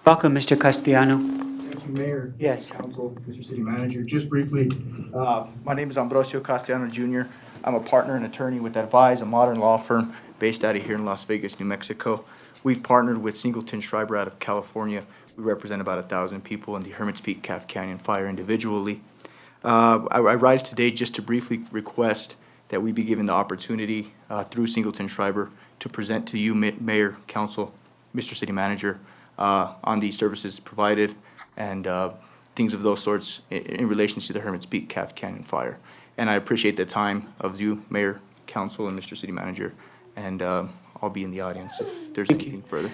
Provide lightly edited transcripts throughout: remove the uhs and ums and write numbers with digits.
Welcome, Mr. Castellano. Thank you, Mayor. Yes. Council, Mr. City Manager. Just briefly, My name is Ambrosio Castellano Jr. I'm a partner and attorney with Advise, a modern law firm based out of here in Las Vegas, New Mexico. We've partnered with Singleton Schreiber out of California. We represent about 1,000 people in the Hermit's Peak Calf Canyon Fire individually. I rise today just to briefly request that we be given the opportunity through Singleton Schreiber to present to you, Mayor, Council, Mr. City Manager, on the services provided and things of those sorts in relation to the Hermit's Peak Calf Canyon Fire. And I appreciate the time of you, Mayor, Council, and Mr. City Manager, and I'll be in the audience if there's anything further.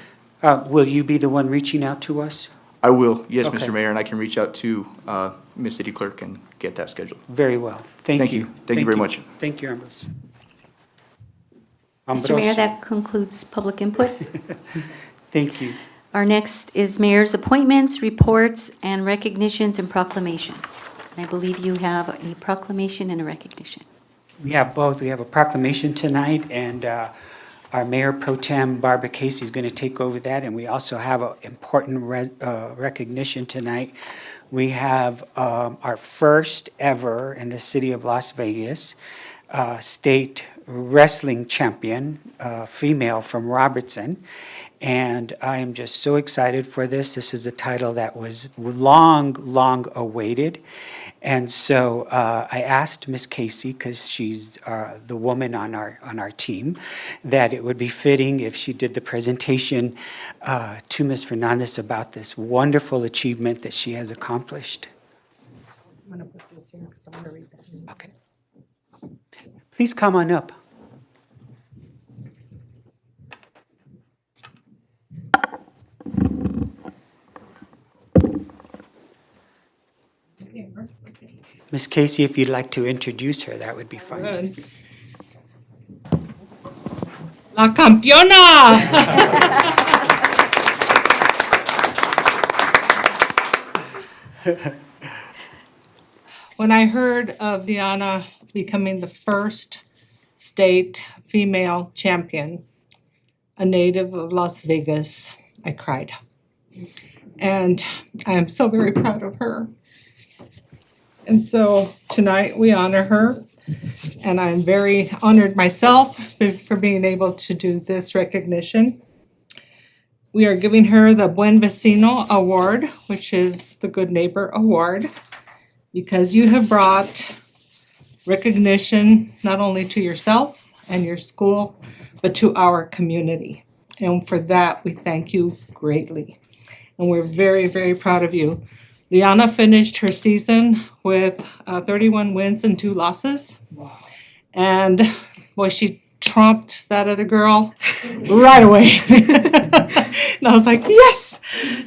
Will you be the one reaching out to us? I will, yes, Okay. Mr. Mayor, and I can reach out to Ms. City Clerk and get that scheduled. Very well. Thank Thank you. you. Thank you very much. Thank you, Ambrose. Mr. Mayor, that concludes public input. Thank you. Our next is mayor's appointments, reports, and recognitions and proclamations. And I believe you have a proclamation and a recognition. We have both. We have a proclamation tonight, and our Mayor Pro Tem Barbara Casey is going to take over that, and we also have an important recognition tonight. We have our first ever in the city of Las Vegas state wrestling champion, female from Robertson. And I am just so excited for this. This is a title that was long awaited. And so I asked Miss Casey, because she's the woman on our team, that it would be fitting if she did the presentation to Ms. Fernandez about this wonderful achievement that she has accomplished. I'm going to put this here because I'm going to read that. Okay. Please come on up. Ms. Casey, if you'd like to introduce her, that would be fine. Good. La campeona! When I heard of Diana becoming the first state female champion, a native of Las Vegas, I cried. And I am so very proud of her. And so tonight we honor her, and I'm very honored myself for being able to do this recognition. We are giving her the Buen Vecino Award, which is the Good Neighbor Award, because you have brought recognition not only to yourself and your school, but to our community. And for that, we thank you greatly. And we're very, very proud of you. Liana finished her season with 31 wins and 2 losses. And boy, she trumped that other girl right away. And I was like, yes!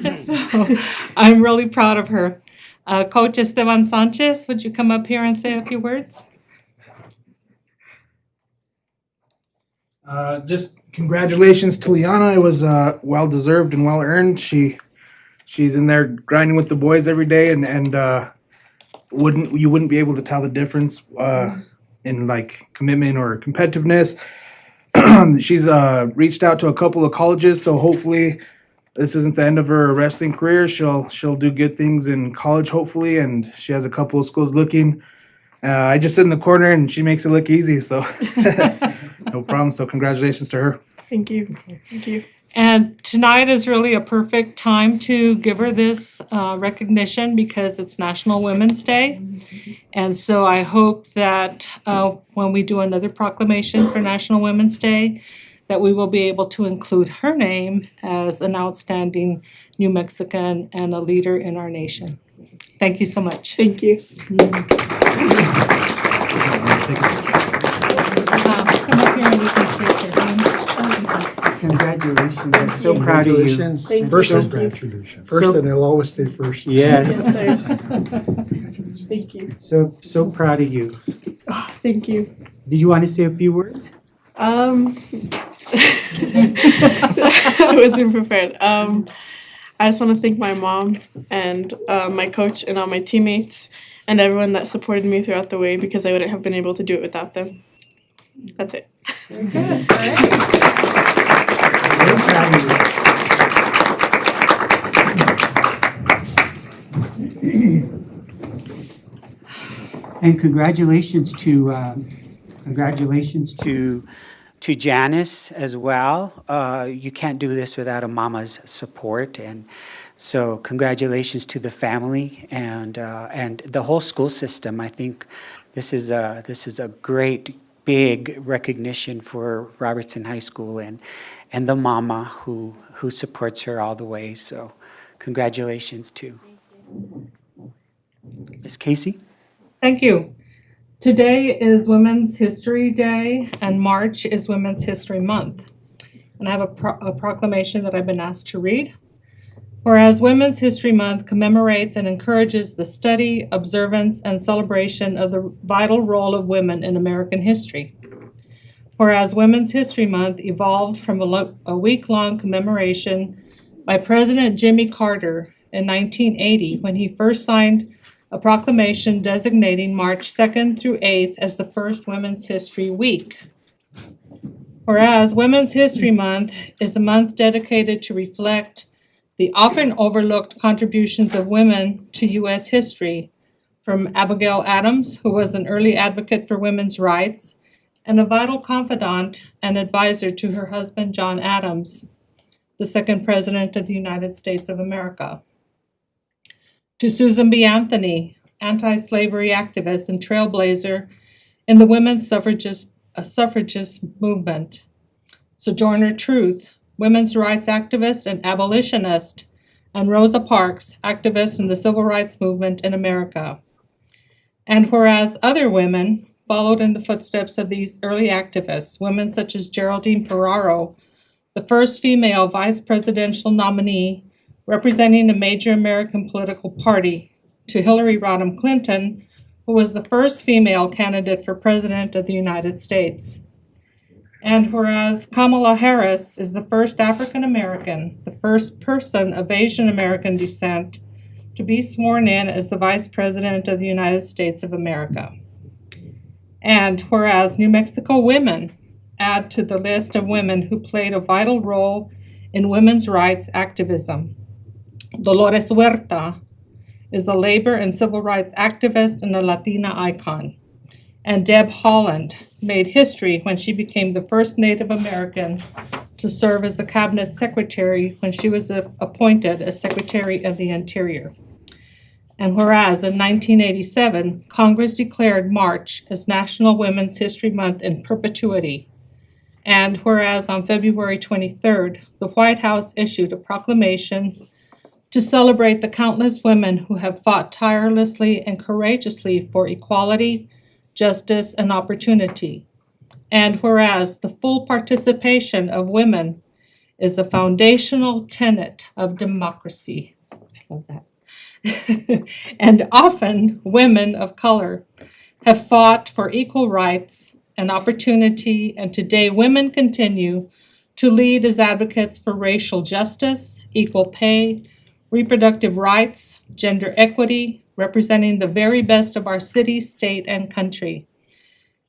And so I'm really proud of her. Coach Esteban Sanchez, would you come up here and say a few words? just congratulations to Liana. It was well deserved and well earned. She's in there grinding with the boys every day, and you wouldn't be able to tell the difference in like commitment or competitiveness. She's reached out to a couple of colleges, so hopefully this isn't the end of her wrestling career. She'll do good things in college, hopefully, and she has a couple of schools looking. I just sit in the corner and she makes it look easy, so no problem. So congratulations to her. Thank you. Thank you. And tonight is really a perfect time to give her this recognition because it's National Women's Day. And so I hope that when we do another proclamation for National Women's Day, that we will be able to include her name as an outstanding New Mexican and a leader in our nation. Thank you so much. Thank you. Come up here and you can shake your hand. Congratulations. I'm so proud of you. Congratulations. Thank First, you. congratulations. First, and it'll always stay first. Yes. Thank you. So proud of you. Thank you. Did you want to say a few words? I wasn't prepared. I just want to thank my mom and my coach and all my teammates and everyone that supported me throughout the way because I wouldn't have been able to do it without them. That's it. Very good. All right. Very proud of you. And congratulations to Janice as well. You can't do this without a mama's support, and so congratulations to the family and the whole school system. I think this is a great big recognition for Robertson High School and the mama who supports her all the way. So congratulations to Ms. Casey. Thank you. Today is Women's History Day, and March is Women's History Month. And I have a proclamation that I've been asked to read. Whereas Women's History Month commemorates and encourages the study, observance, and celebration of the vital role of women in American history. Whereas Women's History Month evolved from a week-long commemoration by President Jimmy Carter in 1980 when he first signed a proclamation designating March 2nd through 8th as the first Women's History Week. Whereas Women's History Month is a month dedicated to reflect the often overlooked contributions of women to U.S. history, from Abigail Adams, who was an early advocate for women's rights and a vital confidant and advisor to her husband, John Adams, the second President of the United States of America. To Susan B. Anthony, anti-slavery activist and trailblazer in the women's suffragist movement. Sojourner Truth, women's rights activist and abolitionist, and Rosa Parks, activist in the civil rights movement in America. And whereas other women followed in the footsteps of these early activists, women such as Geraldine Ferraro, the first female vice presidential nominee representing a major American political party, to Hillary Rodham Clinton, who was the first female candidate for President of the United States. And whereas Kamala Harris is the first African American, the first person of Asian American descent to be sworn in as the Vice President of the United States of America. And whereas New Mexico women add to the list of women who played a vital role in women's rights activism. Dolores Huerta is a labor and civil rights activist and a Latina icon. And Deb Haaland made history when she became the first Native American to serve as a cabinet secretary when she was appointed as Secretary of the Interior. And whereas in 1987, Congress declared March as National Women's History Month in perpetuity. And whereas on February 23rd, the White House issued a proclamation to celebrate the countless women who have fought tirelessly and courageously for equality, justice, and opportunity. And whereas the full participation of women is a foundational tenet of democracy. I love that. And often women of color have fought for equal rights and opportunity, and today women continue to lead as advocates for racial justice, equal pay, reproductive rights, gender equity, representing the very best of our city, state, and country.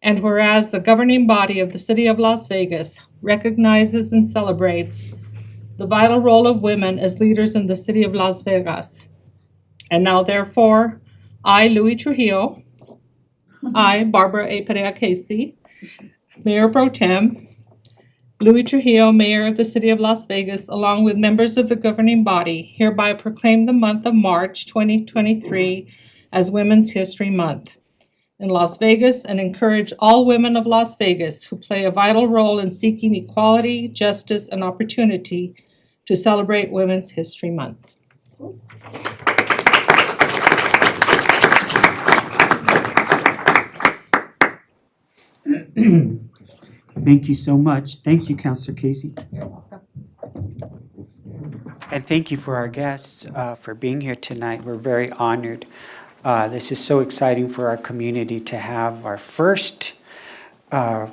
And whereas the governing body of the City of Las Vegas recognizes and celebrates the vital role of women as leaders in the City of Las Vegas. And now, therefore, I, Louis Trujillo, I, Barbara A. Perea Casey, Mayor Pro Tem, Louis Trujillo, Mayor of the City of Las Vegas, along with members of the governing body, hereby proclaim the month of March 2023 as Women's History Month in Las Vegas, and encourage all women of Las Vegas who play a vital role in seeking equality, justice, and opportunity to celebrate Women's History Month. Thank you so much. Thank you, Councilor Casey. And thank you for our guests for being here tonight. We're very honored. This is so exciting for our community to have our first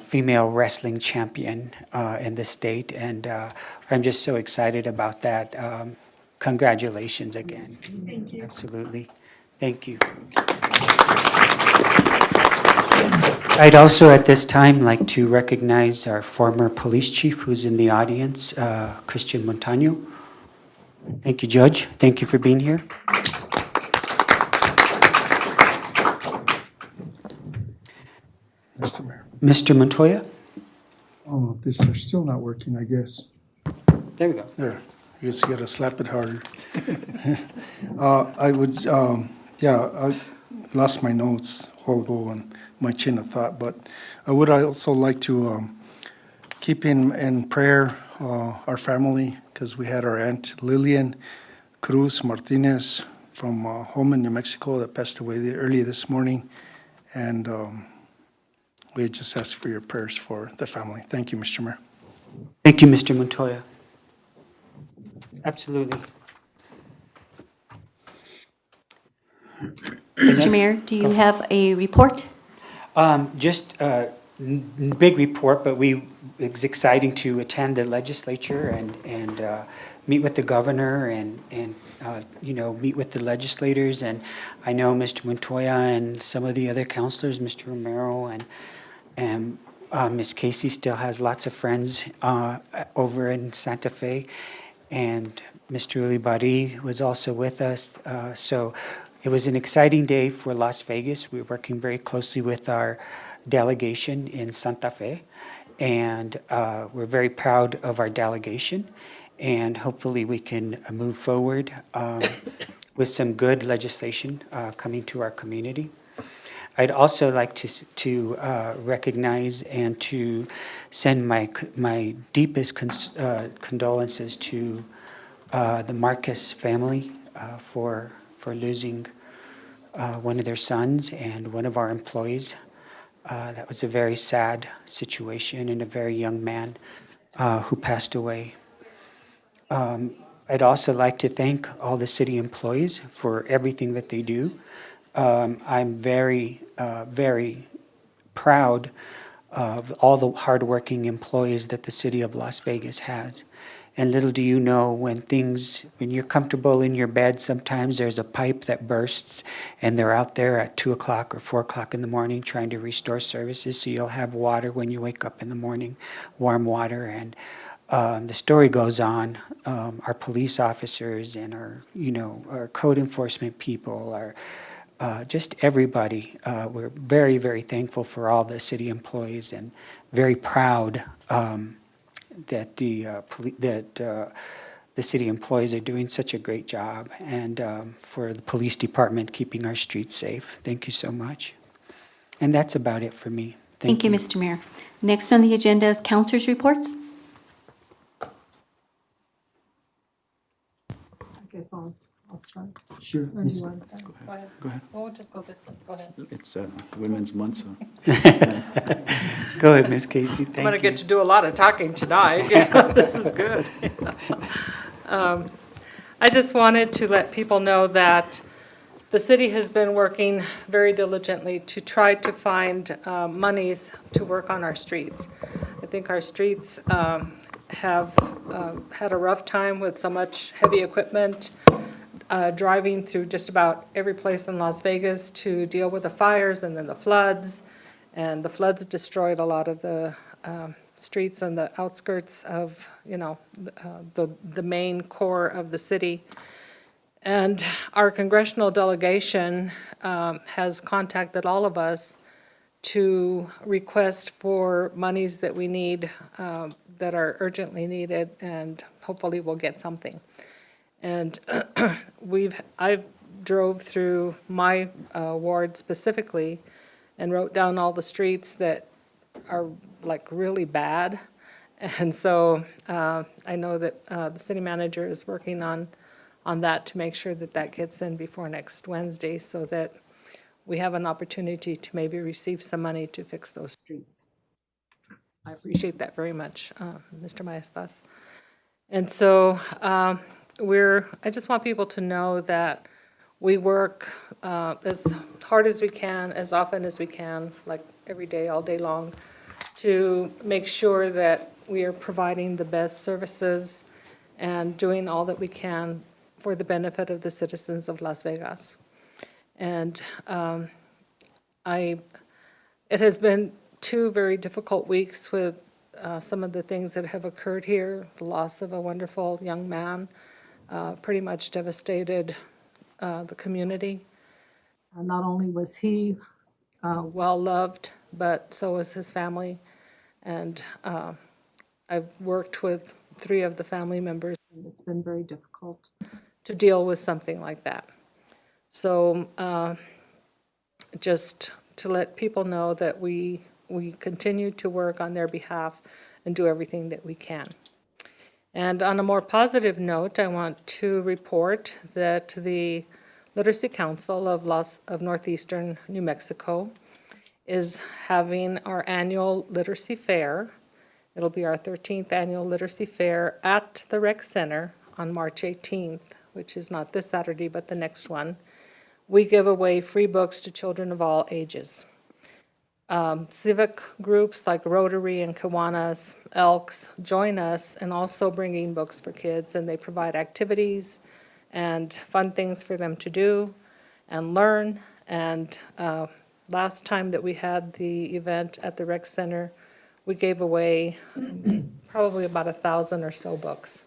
female wrestling champion in the state, and I'm just so excited about that. Congratulations again. Thank you. Absolutely. Thank you. I'd also at this time like to recognize our former police chief who's in the audience, Christian Montano. Thank you, Judge. Thank you for being here. Mr. Montoya? Oh, these are still not working, I guess. There we go. There, you just gotta slap it harder. I would, yeah, I lost my notes a while ago and my chain of thought, but I would also like to keep in prayer our family, because we had our Aunt Lillian Cruz Martinez from Holman, New Mexico, that passed away early this morning. And we just ask for your prayers for the family. Thank you, Mr. Mayor. Thank you, Mr. Montoya. Absolutely. Mr. Mayor, do you have a report? Just a big report, but it's exciting to attend the legislature and meet with the governor and meet with the legislators. And I know Mr. Montoya and some of the other counselors, Mr. Romero and Ms. Casey still has lots of friends over in Santa Fe. And Mr. Ulibarri was also with us. So it was an exciting day for Las Vegas. We're working very closely with our delegation in Santa Fe. And we're very proud of our delegation. And hopefully we can move forward with some good legislation coming to our community. I'd also like to recognize and to send my deepest condolences to the Marcus family for losing one of their sons and one of our employees. That was a very sad situation and a very young man who passed away. I'd also like to thank all the city employees for everything that they do. I'm very, very proud of all the hardworking employees that the city of Las Vegas has. And little do you know, when you're comfortable in your bed, sometimes there's a pipe that bursts and they're out there at 2 o'clock or 4 o'clock in the morning trying to restore services so you'll have water when you wake up in the morning, warm water. And the story goes on. Our police officers and our code enforcement people, just everybody. We're very, very thankful for all the city employees and very proud that the city employees are doing such a great job, and for the police department keeping our streets safe. Thank you so much. And that's about it for me. Thank you, Mr. Mayor. Next on the agenda is councilors' reports. I guess I'll start. Sure. Or do you want to start? Go ahead. Go ahead. Well, we'll just go this way. Go ahead. It's Women's Month, so. Go ahead, Ms. Casey. Thank you. I'm going to get to do a lot of talking tonight. This is good. I just wanted to let people know that the city has been working very diligently to try to find monies to work on our streets. I think our streets have had a rough time with so much heavy equipment driving through just about every place in Las Vegas to deal with the fires and then the floods. And the floods destroyed a lot of the streets and the outskirts of, the main core of the city. And our congressional delegation has contacted all of us to request for monies that we need, that are urgently needed, and hopefully we'll get something. And I drove through my ward specifically and wrote down all the streets that are like really bad. And so I know that the city manager is working on that to make sure that gets in before next Wednesday so that we have an opportunity to maybe receive some money to fix those streets. I appreciate that very much, Mr. Maestas. And so I just want people to know that we work as hard as we can, as often as we can, like every day, all day long, to make sure that we are providing the best services and doing all that we can for the benefit of the citizens of Las Vegas. And it has been 2 very difficult weeks with some of the things that have occurred here. The loss of a wonderful young man pretty much devastated the community. Not only was he well-loved, but so is his family. And I've worked with 3 of the family members, and it's been very difficult to deal with something like that. So just to let people know that we continue to work on their behalf and do everything that we can. And on a more positive note, I want to report that the Literacy Council of Northeastern New Mexico is having our annual literacy fair. It'll be our 13th annual literacy fair at the Rec Center on March 18th, which is not this Saturday, but the next one. We give away free books to children of all ages. Civic groups like Rotary and Kiwanis, Elks join us in also bringing books for kids, and they provide activities and fun things for them to do and learn. And last time that we had the event at the Rec Center, we gave away probably about 1,000 or so books.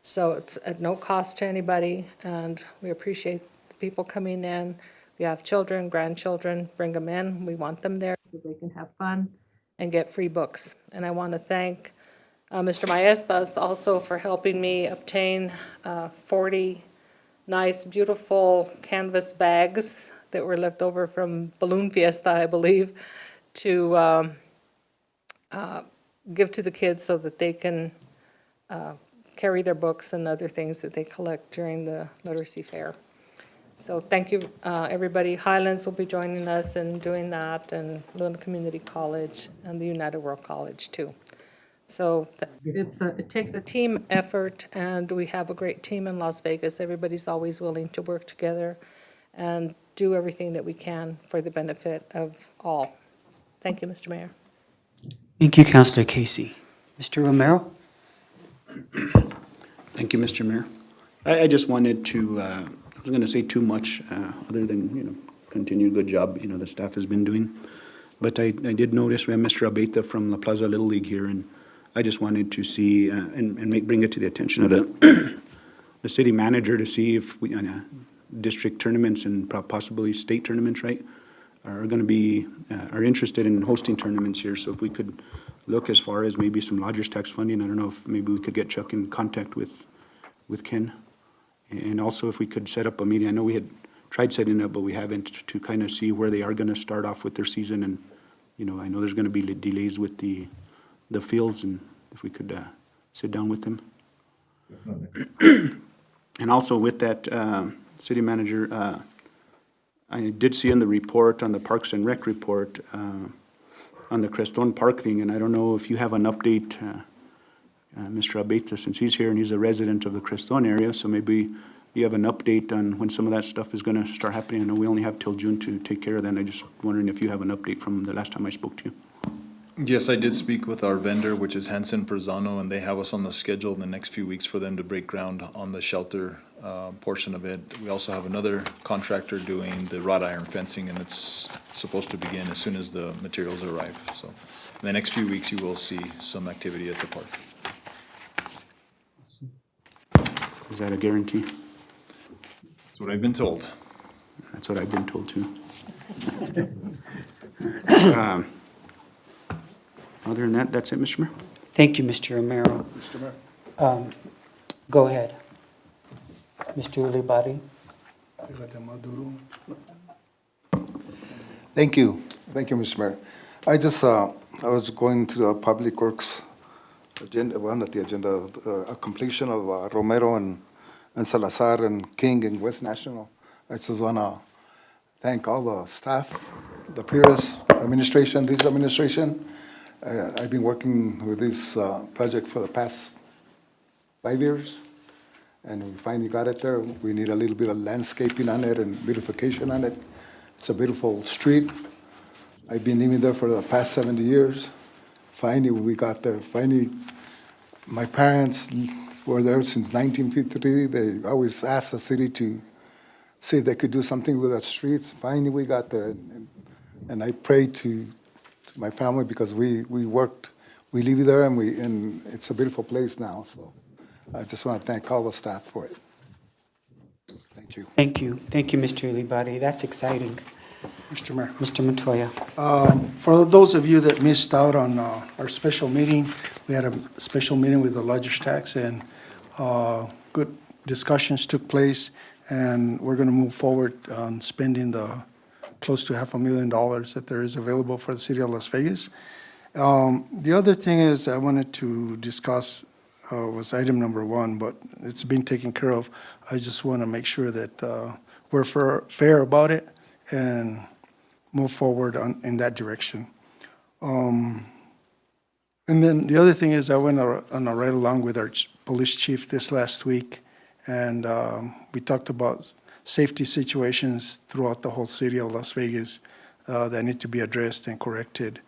So it's at no cost to anybody, and we appreciate the people coming in. We have children, grandchildren, bring them in. We want them there so they can have fun and get free books. And I want to thank Mr. Maestas also for helping me obtain 40 nice, beautiful canvas bags that were left over from Balloon Fiesta, I believe, to give to the kids so that they can carry their books and other things that they collect during the literacy fair. So thank you, everybody. Highlands will be joining us in doing that, and Luna Community College and the United World College too. So it takes a team effort, and we have a great team in Las Vegas. Everybody's always willing to work together and do everything that we can for the benefit of all. Thank you, Mr. Mayor. Thank you, Councilor Casey. Mr. Romero? Thank you, Mr. Mayor. I just wanted to, I was going to say too much, other than, continue good job, the staff has been doing. But I did notice we have Mr. Abeta from La Plaza Little League here, and I just wanted to see, and bring it to the attention of the city manager to see if we, district tournaments and possibly state tournaments, right, are going to be, are interested in hosting tournaments here. So if we could look as far as maybe some lodgers tax funding, I don't know if maybe we could get Chuck in contact with Ken. And also if we could set up a meeting, I know we had tried setting up, but we haven't, to kind of see where they are going to start off with their season. And, I know there's going to be delays with the fields, and if we could sit down with them. And also with that, city manager, I did see in the report, on the Parks and Rec report, on the Creston Park thing, and I don't know if you have an update, Mr. Abeta, since he's here and he's a resident of the Creston area, so maybe you have an update on when some of that stuff is going to start happening. I know we only have till June to take care of that, and I'm just wondering if you have an update from the last time I spoke to you. Yes, I did speak with our vendor, which is Hansen Perzano, and they have us on the schedule in the next few weeks for them to break ground on the shelter portion of it. We also have another contractor doing the wrought iron fencing, and it's supposed to begin as soon as the materials arrive. So in the next few weeks, you will see some activity at the park. Is that a guarantee? That's what I've been told. That's what I've been told too. Other than that, that's it, Mr. Mayor. Thank you, Mr. Romero. Mr. Mayor. Go ahead. Mr. Ulibari? Thank you. Thank you, Mr. Mayor. I was going to the Public Works agenda, one of the agenda, a completion of Romero and Salazar and King and West National. I just want to thank all the staff, the previous administration, this administration. I've been working with this project for the past 5 years, and we finally got it there. We need a little bit of landscaping on it and beautification on it. It's a beautiful street. I've been living there for the past 70 years. Finally, we got there. Finally, my parents were there since 1953. They always asked the city to see if they could do something with the streets. Finally, we got there, and I prayed to my family because we worked, we live there, and it's a beautiful place now. So I just want to thank all the staff for it. Thank you. Thank you. Thank you, Mr. Ulibari. That's exciting. Mr. Mayor. Mr. Montoya. For those of you that missed out on our special meeting, we had a special meeting with the Lodgers Tax, and good discussions took place, and we're going to move forward on spending the close to $500,000 that there is available for the city of Las Vegas. The other thing is I wanted to discuss was item number 1, but it's been taken care of. I just want to make sure that we're fair about it and move forward in that direction. And then the other thing is I went on a ride along with our police chief this last week, and we talked about safety situations throughout the whole city of Las Vegas that need to be addressed and corrected.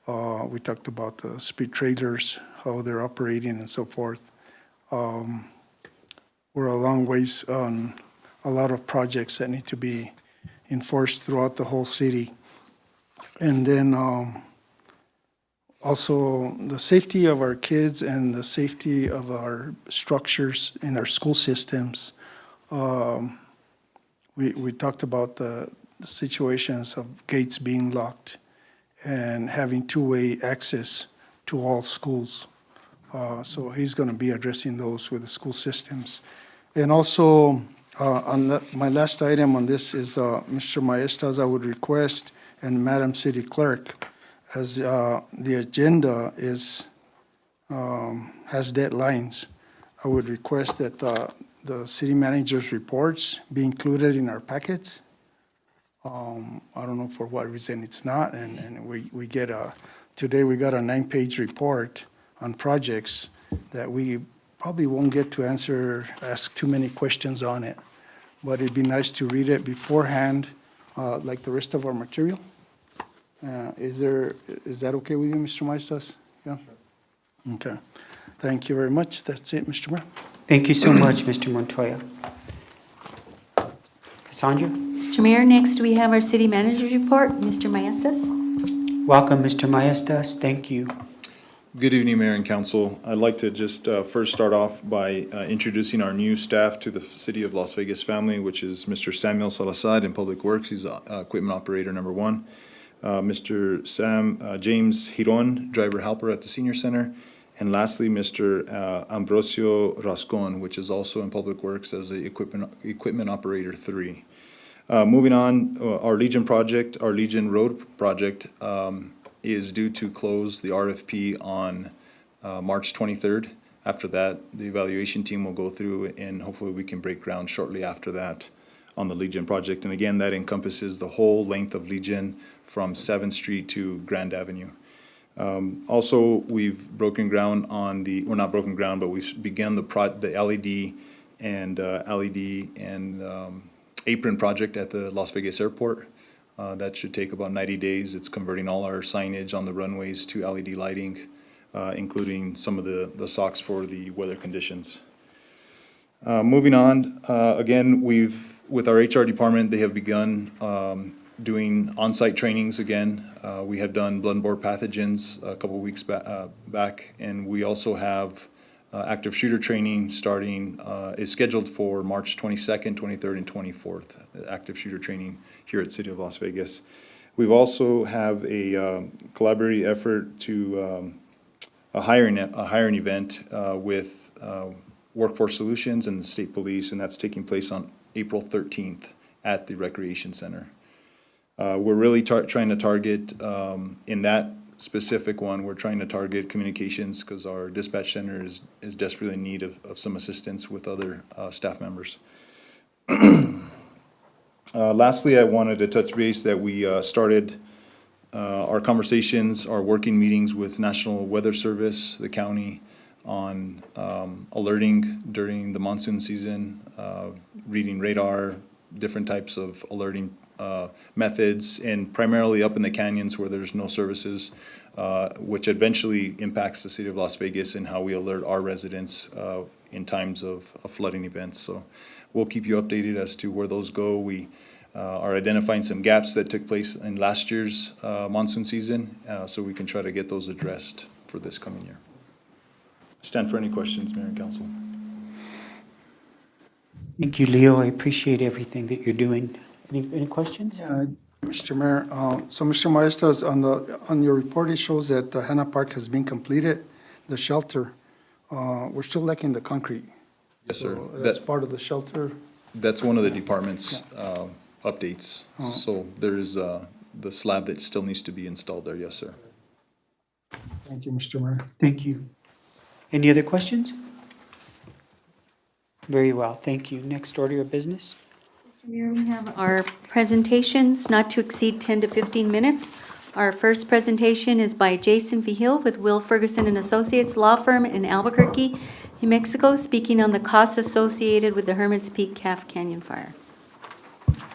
We talked about the speed trailers, how they're operating and so forth. We're a long ways on a lot of projects that need to be enforced throughout the whole city. And then also the safety of our kids and the safety of our structures in our school systems. We talked about the situations of gates being locked and having two-way access to all schools. So he's going to be addressing those with the school systems. And also, my last item on this is Mr. Maestas, I would request, and Madam City Clerk, as the agenda has deadlines, I would request that the city manager's reports be included in our packets. I don't know for what reason it's not, and we get today we got a 9-page report on projects that we probably won't get to ask too many questions on it. But it'd be nice to read it beforehand, like the rest of our material. Is that okay with you, Mr. Maestas? Yeah? Okay. Thank you very much. That's it, Mr. Mayor. Thank you so much, Mr. Montoya. Cassandra? Mr. Mayor, next we have our city manager's report. Mr. Maestas. Welcome, Mr. Maestas. Thank you. Good evening, Mayor and Council. I'd like to just first start off by introducing our new staff to the City of Las Vegas family, which is Mr. Samuel Salazar in Public Works. He's Equipment Operator number 1. Mr. James Giron, Driver Helper at the Senior Center. And lastly, Mr. Ambrosio Rascon, which is also in Public Works as the Equipment Operator 3. Moving on, our Legion Road project, is due to close the RFP on March 23rd. After that, the evaluation team will go through, and hopefully we can break ground shortly after that on the Legion project. And again, that encompasses the whole length of Legion from 7th Street to Grand Avenue. Also, we've broken ground on not broken ground, but we've begun the LED and apron project at the Las Vegas Airport. That should take about 90 days. It's converting all our signage on the runways to LED lighting, including some of the socks for the weather conditions. Moving on, again, with our HR department, they have begun doing on-site trainings again. We have done blood-borne pathogens a couple of weeks back, and we also have active shooter training is scheduled for March 22nd, 23rd, and 24th, active shooter training here at City of Las Vegas. We've also have a collaborative effort to a hiring event with Workforce Solutions and the State Police, and that's taking place on April 13th at the Recreation Center. We're really trying to target, in that specific one, we're trying to target communications because our dispatch center is desperately in need of some assistance with other staff members. Lastly, I wanted to touch base that we started our conversations, our working meetings with National Weather Service, the county, on alerting during the monsoon season, reading radar, different types of alerting methods, and primarily up in the canyons where there's no services, which eventually impacts the City of Las Vegas and how we alert our residents in times of flooding events. So we'll keep you updated as to where those go. We are identifying some gaps that took place in last year's monsoon season, so we can try to get those addressed for this coming year. Stand for any questions, Mayor and Council. Thank you, Leo. I appreciate everything that you're doing. Any questions? Yeah, Mr. Mayor. So, Mr. Maestas, on your report, it shows that Hannah Park has been completed, the shelter. We're still lacking the concrete. Yes, sir. So that's part of the shelter. That's one of the department's updates. So there is the slab that still needs to be installed there, yes, sir. Thank you, Mr. Mayor. Thank you. Any other questions? Very well, thank you. Next order of business? Mayor, we have our presentations not to exceed 10 to 15 minutes. Our first presentation is by Jason Vigil with Will Ferguson and Associates Law Firm in Albuquerque, New Mexico, speaking on the costs associated with the Hermit's Peak Calf Canyon fire.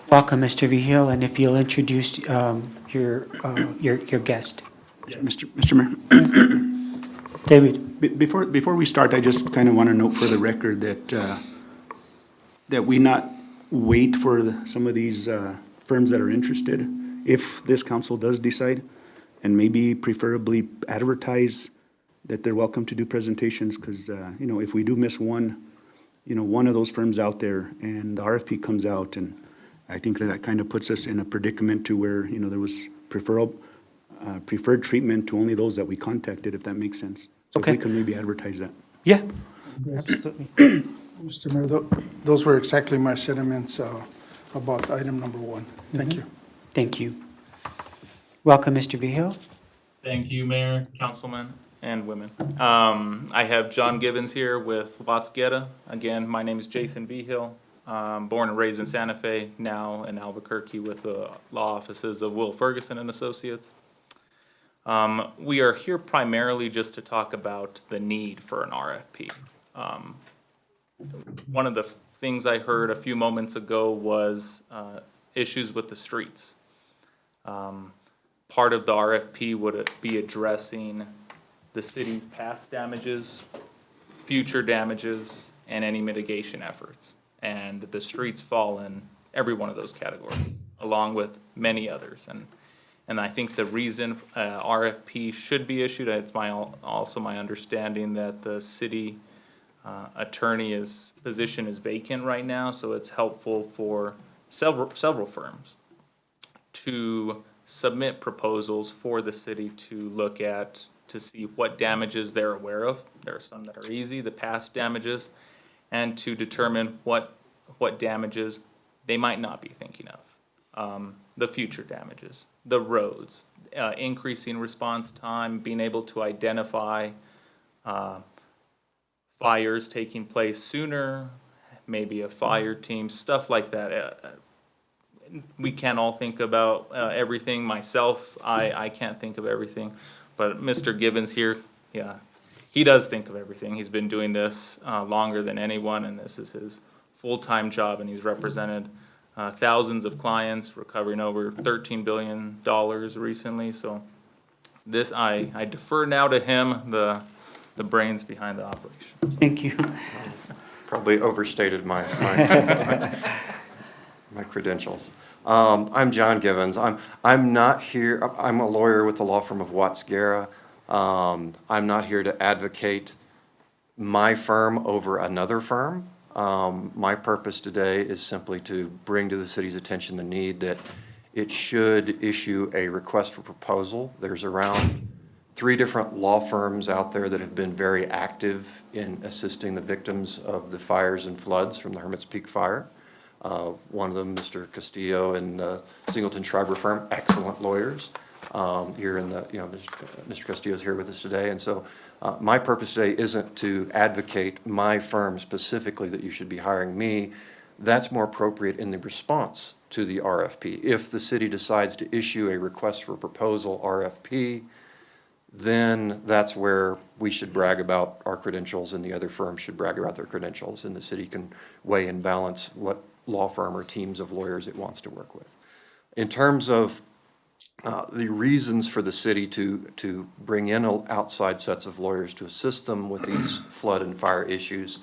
Welcome, Mr. Vigil, and if you'll introduce your guest. Mr. Mayor, David? before we start, I just kind of want to note for the record that we not wait for some of these firms that are interested, if this council does decide, and maybe preferably advertise that they're welcome to do presentations, because, if we do miss one of those firms out there and the RFP comes out, and I think that kind of puts us in a predicament to where, there was preferred treatment to only those that we contacted, if that makes sense. So if Okay. we can maybe advertise that. Yeah, absolutely. Mr. Mayor, those were exactly my sentiments about item number 1. Thank you. Thank you. Welcome, Mr. Vigil. Thank you, Mayor, Councilman, and women. I have John Gibbons here with Watts Guerra. Again, my name is Jason Vigil. Born and raised in Santa Fe, now in Albuquerque with the law offices of Will Ferguson and Associates. We are here primarily just to talk about the need for an RFP. One of the things I heard a few moments ago was issues with the streets. Part of the RFP would be addressing the city's past damages, future damages, and any mitigation efforts. And the streets fall in every one of those categories, along with many others. And I think the reason RFP should be issued, it's also my understanding that the city attorney's position is vacant right now, so it's helpful for several firms to submit proposals for the city to look at, to see what damages they're aware of. There are some that are easy, the past damages, and to determine what damages they might not be thinking of. The future damages, the roads, increasing response time, being able to identify fires taking place sooner, maybe a fire team, stuff like that. We can't all think about everything. Myself, I can't think of everything, but Mr. Gibbons here, yeah, he does think of everything. He's been doing this longer than anyone, and this is his full-time job, and he's represented thousands of clients, recovering over $13 billion recently. So this, I defer now to him, the brains behind the operation. Thank you. Probably overstated my credentials. I'm John Gibbons. I'm not here, I'm a lawyer with the law firm of Watts Guerra. I'm not here to advocate my firm over another firm. My purpose today is simply to bring to the city's attention the need that it should issue a request for proposal. There's around 3 different law firms out there that have been very active in assisting the victims of the fires and floods from the Hermit's Peak fire. One of them, Mr. Castillo and Singleton Schreiber firm, excellent lawyers. Here in the, Mr. Castillo is here with us today, and so my purpose today isn't to advocate my firm specifically that you should be hiring me. That's more appropriate in the response to the RFP. If the city decides to issue a request for proposal RFP, then that's where we should brag about our credentials and the other firms should brag about their credentials, and the city can weigh and balance what law firm or teams of lawyers it wants to work with. In terms of the reasons for the city to bring in outside sets of lawyers to assist them with these flood and fire issues,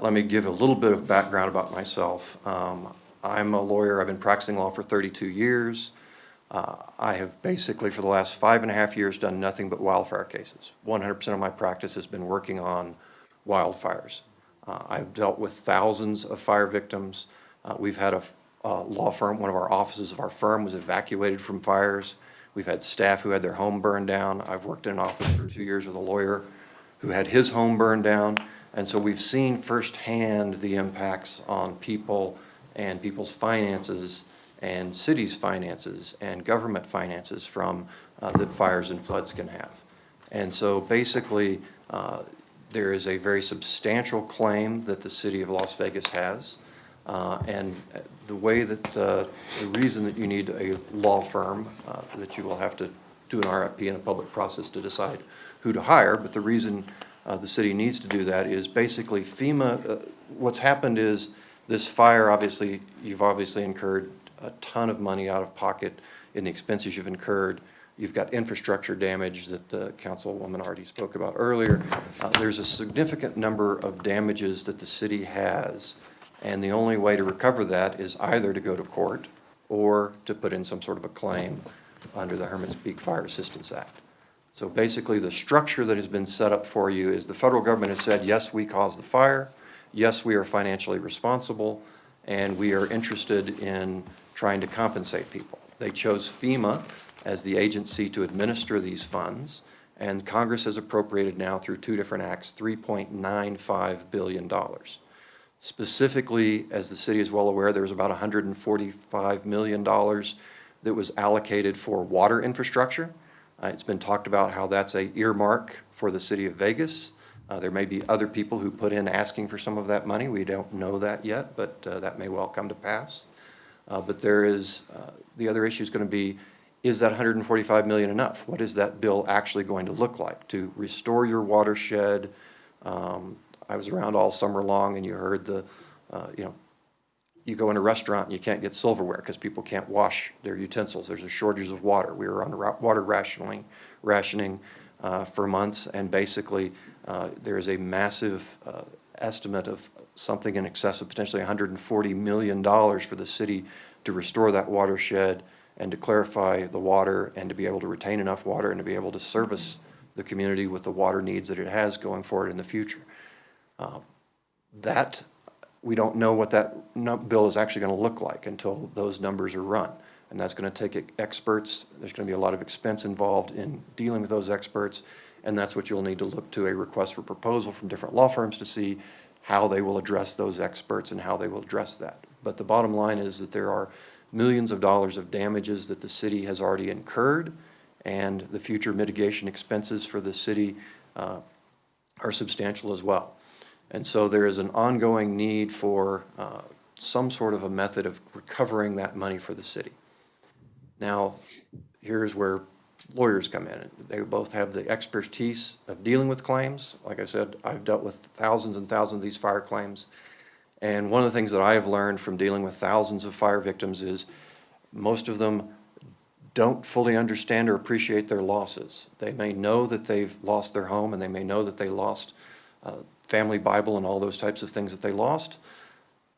let me give a little bit of background about myself. I'm a lawyer. I've been practicing law for 32 years. I have basically for the last 5.5 years done nothing but wildfire cases. 100% of my practice has been working on wildfires. I've dealt with thousands of fire victims. We've had law firm, one of our offices of our firm was evacuated from fires. We've had staff who had their home burned down. I've worked in an office for 2 years with a lawyer who had his home burned down. And so we've seen firsthand the impacts on people and people's finances and cities' finances and government finances from that fires and floods can have. And so basically, there is a very substantial claim that the city of Las Vegas has. And the way that, the reason that you need a law firm, that you will have to do an RFP in a public process to decide who to hire, but the reason the city needs to do that is basically FEMA, what's happened is this fire, obviously, you've obviously incurred a ton of money out of pocket in the expenses you've incurred. You've got infrastructure damage that the councilwoman already spoke about earlier. There's a significant number of damages that the city has, and the only way to recover that is either to go to court or to put in some sort of a claim under the Hermit's Peak Fire Assistance Act. So basically, the structure that has been set up for you is the federal government has said, yes, we caused the fire, yes, we are financially responsible, and we are interested in trying to compensate people. They chose FEMA as the agency to administer these funds, and Congress has appropriated now through 2 different acts $3.95 billion. Specifically, as the city is well aware, there was about $145 million that was allocated for water infrastructure. It's been talked about how that's a earmark for the city of Vegas. There may be other people who put in asking for some of that money. We don't know that yet, but that may well come to pass. But there is, the other issue is going to be, is that $145 million enough? What is that bill actually going to look like to restore your watershed? I was around all summer long, and you heard the, you go in a restaurant and you can't get silverware because people can't wash their utensils. There's a shortage of water. We were on water rationing for months, and basically there is a massive estimate of something in excess of potentially $140 million for the city to restore that watershed and to clarify the water and to be able to retain enough water and to be able to service the community with the water needs that it has going forward in the future. That, we don't know what that bill is actually going to look like until those numbers are run. And that's going to take experts. There's going to be a lot of expense involved in dealing with those experts. And that's what you'll need to look to a request for proposal from different law firms to see how they will address those experts and how they will address that. But the bottom line is that there are millions of dollars of damages that the city has already incurred, and the future mitigation expenses for the city are substantial as well. And so there is an ongoing need for some sort of a method of recovering that money for the city. Now, here's where lawyers come in. They both have the expertise of dealing with claims. Like I said, I've dealt with thousands and thousands of these fire claims. And one of the things that I have learned from dealing with thousands of fire victims is most of them don't fully understand or appreciate their losses. They may know that they've lost their home, and they may know that they lost family Bible and all those types of things that they lost,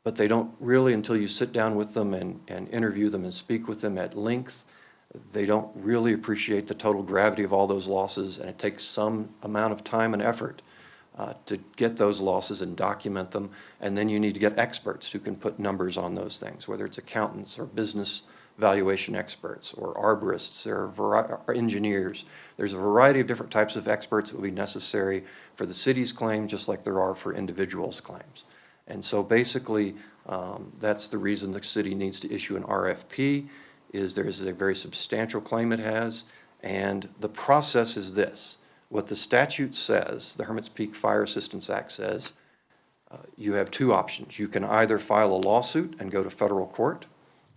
but they don't really, until you sit down with them and interview them and speak with them at length, they don't really appreciate the total gravity of all those losses, and it takes some amount of time and effort to get those losses and document them. And then you need to get experts who can put numbers on those things, whether it's accountants or business valuation experts or arborists or engineers. There's a variety of different types of experts that will be necessary for the city's claim, just like there are for individuals' claims. And so basically, that's the reason the city needs to issue an RFP, is there is a very substantial claim it has, and the process is this. What the statute says, the Hermit's Peak Fire Assistance Act says, you have 2 options. You can either file a lawsuit and go to federal court,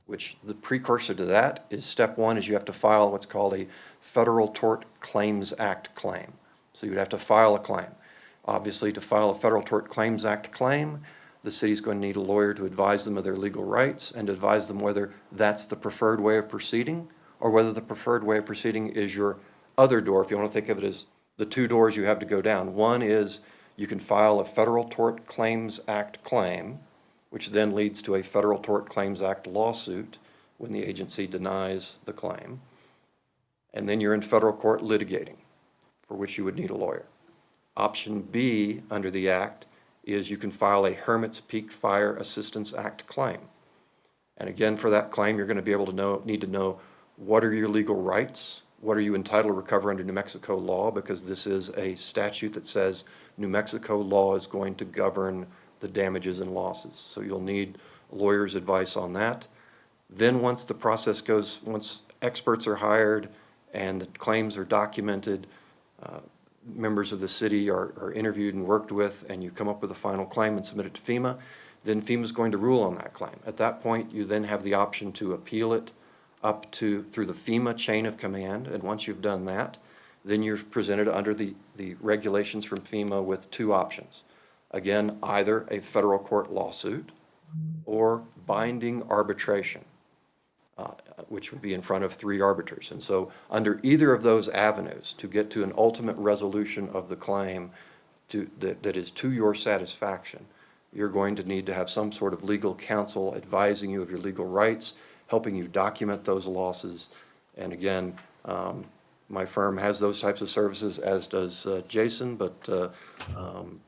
which the precursor to that is step 1 is you have to file what's called a Federal Tort Claims Act claim. So you'd have to file a claim. Obviously, to file a Federal Tort Claims Act claim, the city's going to need a lawyer to advise them of their legal rights and advise them whether that's the preferred way of proceeding or whether the preferred way of proceeding is your other door, if you want to think of it as the 2 doors you have to go down. One is you can file a Federal Tort Claims Act claim, which then leads to a Federal Tort Claims Act lawsuit when the agency denies the claim. And then you're in federal court litigating, for which you would need a lawyer. Option B under the Act is you can file a Hermit's Peak Fire Assistance Act claim. And again, for that claim, you're going to be able to need to know what are your legal rights, what are you entitled to recover under New Mexico law, because this is a statute that says New Mexico law is going to govern the damages and losses. So you'll need a lawyer's advice on that. Then once the process goes, once experts are hired and the claims are documented, members of the city are interviewed and worked with, and you come up with a final claim and submit it to FEMA, then FEMA is going to rule on that claim. At that point, you then have the option to appeal it up to through the FEMA chain of command, and once you've done that, then you're presented under the regulations from FEMA with two options. Again, either a federal court lawsuit or binding arbitration, which would be in front of 3 arbiters. And so under either of those avenues, to get to an ultimate resolution of the claim that is to your satisfaction, you're going to need to have some sort of legal counsel advising you of your legal rights, helping you document those losses. And again, my firm has those types of services, as does Jason, but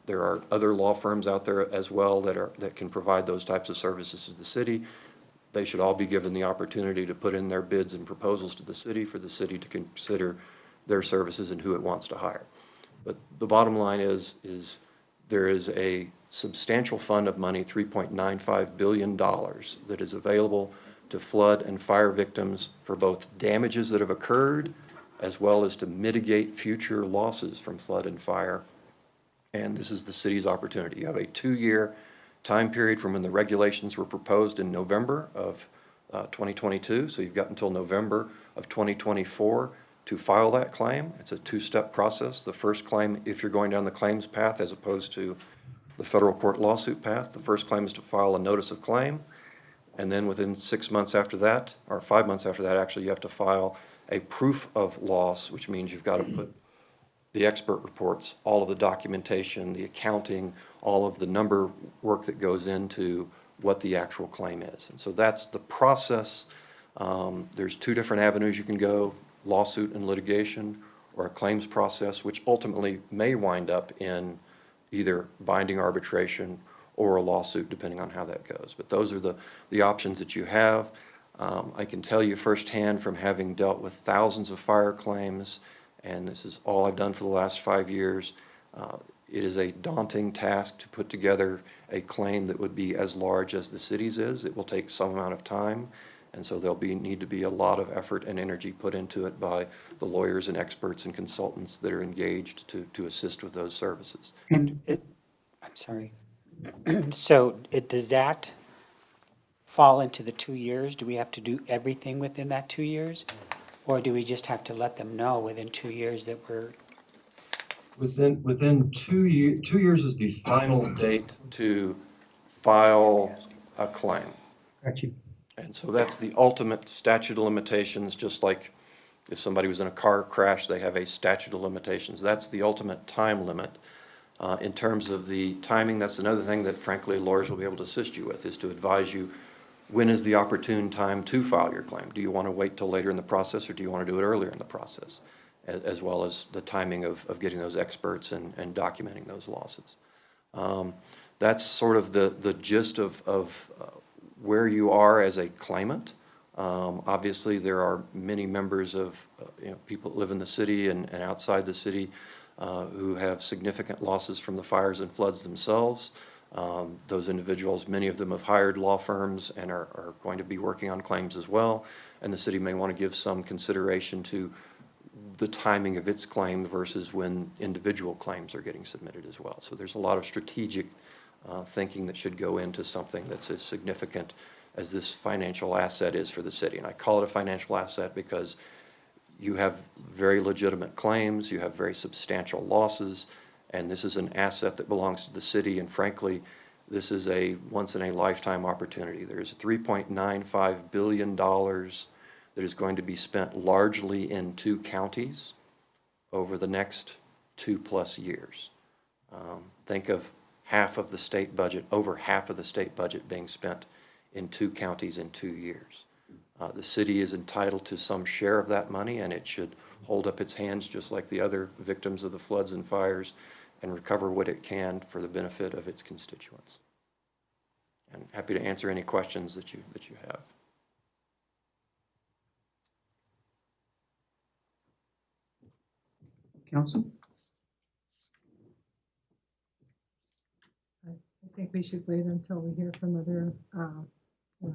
there are other law firms out there as well that can provide those types of services to the city. They should all be given the opportunity to put in their bids and proposals to the city for the city to consider their services and who it wants to hire. But the bottom line is there is a substantial fund of money, $3.95 billion, that is available to flood and fire victims for both damages that have occurred as well as to mitigate future losses from flood and fire. And this is the city's opportunity. You have a 2-year time period from when the regulations were proposed in November of 2022. So you've got until November of 2024 to file that claim. It's a 2-step process. The first claim, if you're going down the claims path as opposed to the federal court lawsuit path, the first claim is to file a notice of claim. And then within 6 months after that, or 5 months after that, actually, you have to file a proof of loss, which means you've got to put the expert reports, all of the documentation, the accounting, all of the number work that goes into what the actual claim is. And so that's the process. There's 2 different avenues you can go, lawsuit and litigation, or a claims process, which ultimately may wind up in either binding arbitration or a lawsuit, depending on how that goes. But those are the options that you have. I can tell you firsthand from having dealt with thousands of fire claims, and this is all I've done for the last 5 years, it is a daunting task to put together a claim that would be as large as the city's is. It will take some amount of time, and so there'll need to be a lot of effort and energy put into it by the lawyers and experts and consultants that are engaged to assist with those services. And I'm sorry. So does that fall into the 2 years? Do we have to do everything within that 2 years? Or do we just have to let them know within 2 years that we're? Within 2 years, 2 years is the final date to file a claim. Got you. And so that's the ultimate statute of limitations, just like if somebody was in a car crash, they have a statute of limitations. That's the ultimate time limit. In terms of the timing, that's another thing that frankly lawyers will be able to assist you with, is to advise you when is the opportune time to file your claim. Do you want to wait till later in the process, or do you want to do it earlier in the process, as well as the timing of getting those experts and documenting those losses. That's sort of the gist of where you are as a claimant. Obviously, there are many members of people that live in the city and outside the city who have significant losses from the fires and floods themselves. Those individuals, many of them have hired law firms and are going to be working on claims as well, and the city may want to give some consideration to the timing of its claim versus when individual claims are getting submitted as well. So there's a lot of strategic thinking that should go into something that's as significant as this financial asset is for the city. And I call it a financial asset because you have very legitimate claims, you have very substantial losses, and this is an asset that belongs to the city, and frankly, this is a once-in-a-lifetime opportunity. There's $3.95 billion that is going to be spent largely in 2 counties over the next 2+ years. Think of half of the state budget, over half of the state budget being spent in 2 counties in 2 years. The city is entitled to some share of that money, and it should hold up its hands just like the other victims of the floods and fires and recover what it can for the benefit of its constituents. And happy to answer any questions that you have. Council? I think we should wait until we hear from other, you know,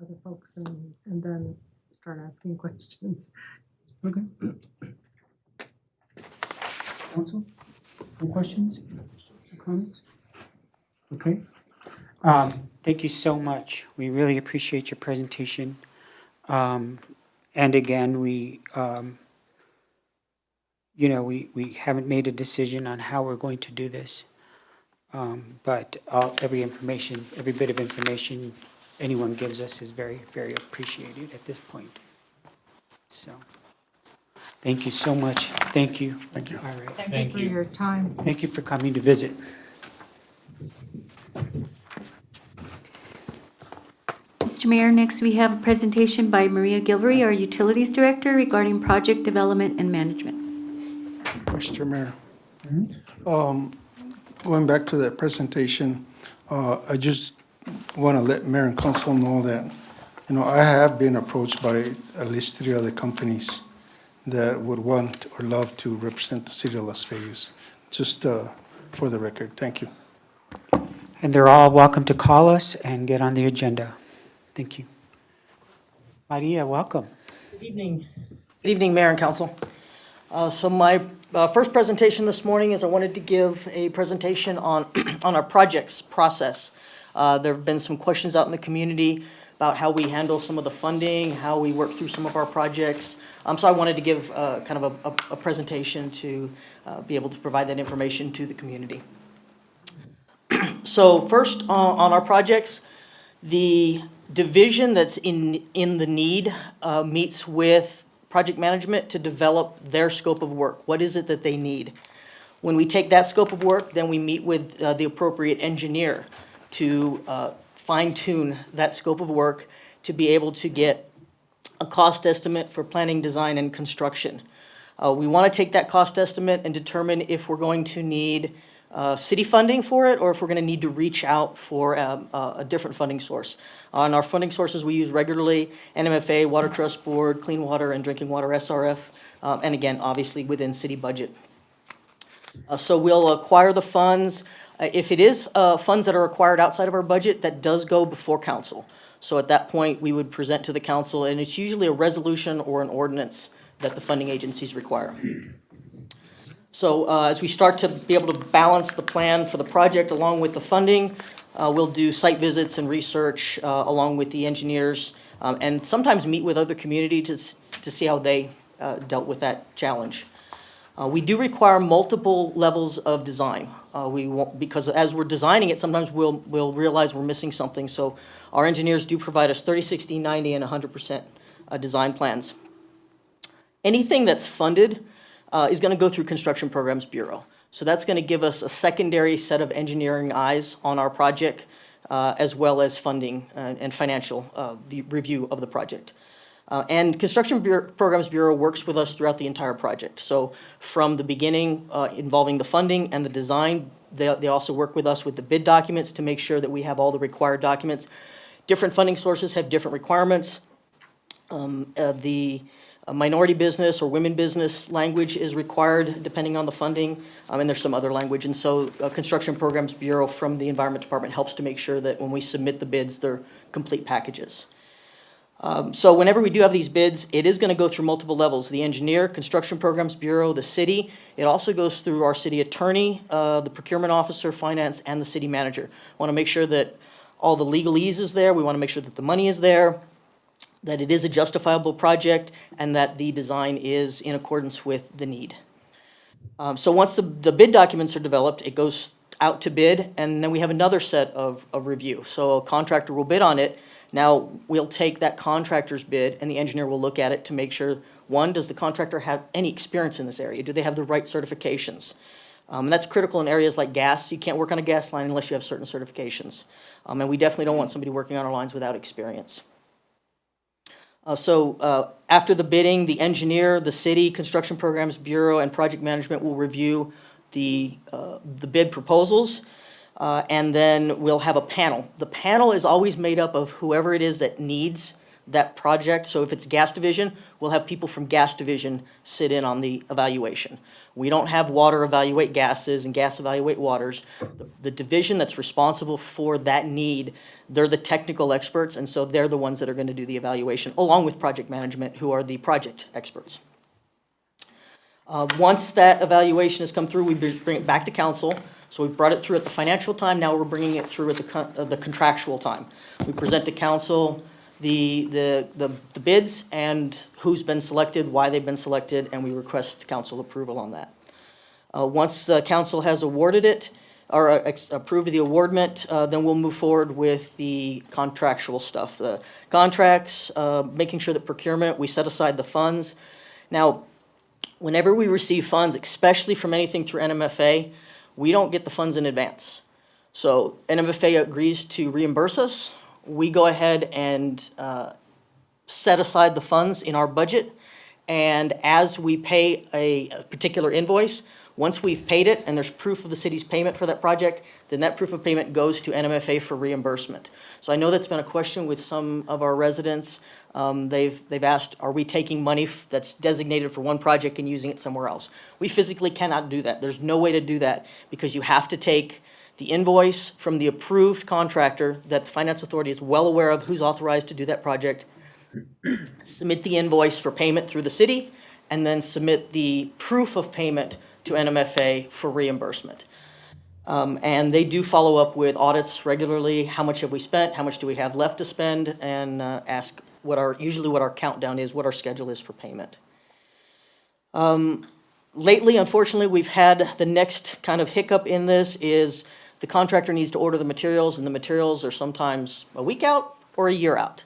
other folks and then start asking questions. Okay. Council, any questions, comments? Okay. Thank you so much. We really appreciate your presentation. And again, we haven't made a decision on how we're going to do this. But every bit of information anyone gives us is very, very appreciated at this point. So, thank you so much. Thank you. Thank you. All right. Thank you for your time. Thank you for coming to visit. Mr. Mayor, next we have a presentation by Maria Gilvery, our Utilities Director, regarding project development and management. Mr. Mayor. Going back to that presentation, I just want to let mayor and council know that, I have been approached by at least 3 other companies that would want or love to represent the city of Las Vegas, just for the record. Thank you. And they're all welcome to call us and get on the agenda. Thank you. Maria, welcome. Good evening. Good evening, Mayor and Council. So my first presentation this morning is I wanted to give a presentation on, on our projects process. There have been some questions out in the community about how we handle some of the funding, how we work through some of our projects. So I wanted to give kind of a presentation to be able to provide that information to the community. So first, on our projects, the division that's in the need meets with project management to develop their scope of work. What is it that they need? When we take that scope of work, then we meet with the appropriate engineer to fine-tune that scope of work to be able to get a cost estimate for planning, design, and construction. We want to take that cost estimate and determine if we're going to need city funding for it, or if we're going to need to reach out for a different funding source. On our funding sources we use regularly, NMFA, Water Trust Board, Clean Water and Drinking Water, SRF, and again, obviously within city budget. So we'll acquire the funds. If it is funds that are acquired outside of our budget, that does go before council. So at that point, we would present to the council, and it's usually a resolution or an ordinance that the funding agencies require. So as we start to be able to balance the plan for the project along with the funding, we'll do site visits and research along with the engineers, and sometimes meet with other communities to see how they dealt with that challenge. We do require multiple levels of design. We won't, because as we're designing it, sometimes we'll realize we're missing something. So our engineers do provide us 30, 60, 90, and 100% design plans. Anything that's funded is going to go through Construction Programs Bureau. So that's going to give us a secondary set of engineering eyes on our project, as well as funding and financial review of the project. And Construction Programs Bureau works with us throughout the entire project. So from the beginning, involving the funding and the design, they also work with us with the bid documents to make sure that we have all the required documents. Different funding sources have different requirements. The minority business or women business language is required depending on the funding, and there's some other language. And so Construction Programs Bureau from the Environment Department helps to make sure that when we submit the bids, they're complete packages. So whenever we do have these bids, it is going to go through multiple levels. The engineer, Construction Programs Bureau, the city. It also goes through our city attorney, the procurement officer, finance, and the city manager. Want to make sure that all the legalese is there. We want to make sure that the money is there, that it is a justifiable project, and that the design is in accordance with the need. So once the bid documents are developed, it goes out to bid, and then we have another set of review. So a contractor will bid on it. Now, we'll take that contractor's bid, and the engineer will look at it to make sure, one, does the contractor have any experience in this area? Do they have the right certifications? And that's critical in areas like gas. You can't work on a gas line unless you have certain certifications. And we definitely don't want somebody working on our lines without experience. So after the bidding, the engineer, the city, Construction Programs Bureau, and project management will review the bid proposals. And then we'll have a panel. The panel is always made up of whoever it is that needs that project. So if it's gas division, we'll have people from gas division sit in on the evaluation. We don't have water evaluate gases and gas evaluate waters. The division that's responsible for that need, they're the technical experts, and so they're the ones that are going to do the evaluation, along with project management, who are the project experts. Once that evaluation has come through, we bring it back to council. So we brought it through at the financial time, now we're bringing it through at the contractual time. We present to council the bids and who's been selected, why they've been selected, and we request council approval on that. Once the council has awarded it, or approved the awardment, then we'll move forward with the contractual stuff. The contracts, making sure that procurement, we set aside the funds. Now, whenever we receive funds, especially from anything through NMFA, we don't get the funds in advance. So NMFA agrees to reimburse us. We go ahead and set aside the funds in our budget. And as we pay a particular invoice, once we've paid it and there's proof of the city's payment for that project, then that proof of payment goes to NMFA for reimbursement. So I know that's been a question with some of our residents. They've asked, are we taking money that's designated for one project and using it somewhere else? We physically cannot do that. There's no way to do that because you have to take the invoice from the approved contractor that the Finance Authority is well aware of who's authorized to do that project, submit the invoice for payment through the city, and then submit the proof of payment to NMFA for reimbursement. And they do follow up with audits regularly. How much have we spent? How much do we have left to spend? And ask usually what our countdown is, what our schedule is for payment. Lately, unfortunately, we've had the next kind of hiccup in this is the contractor needs to order the materials, and the materials are sometimes a week out or a year out.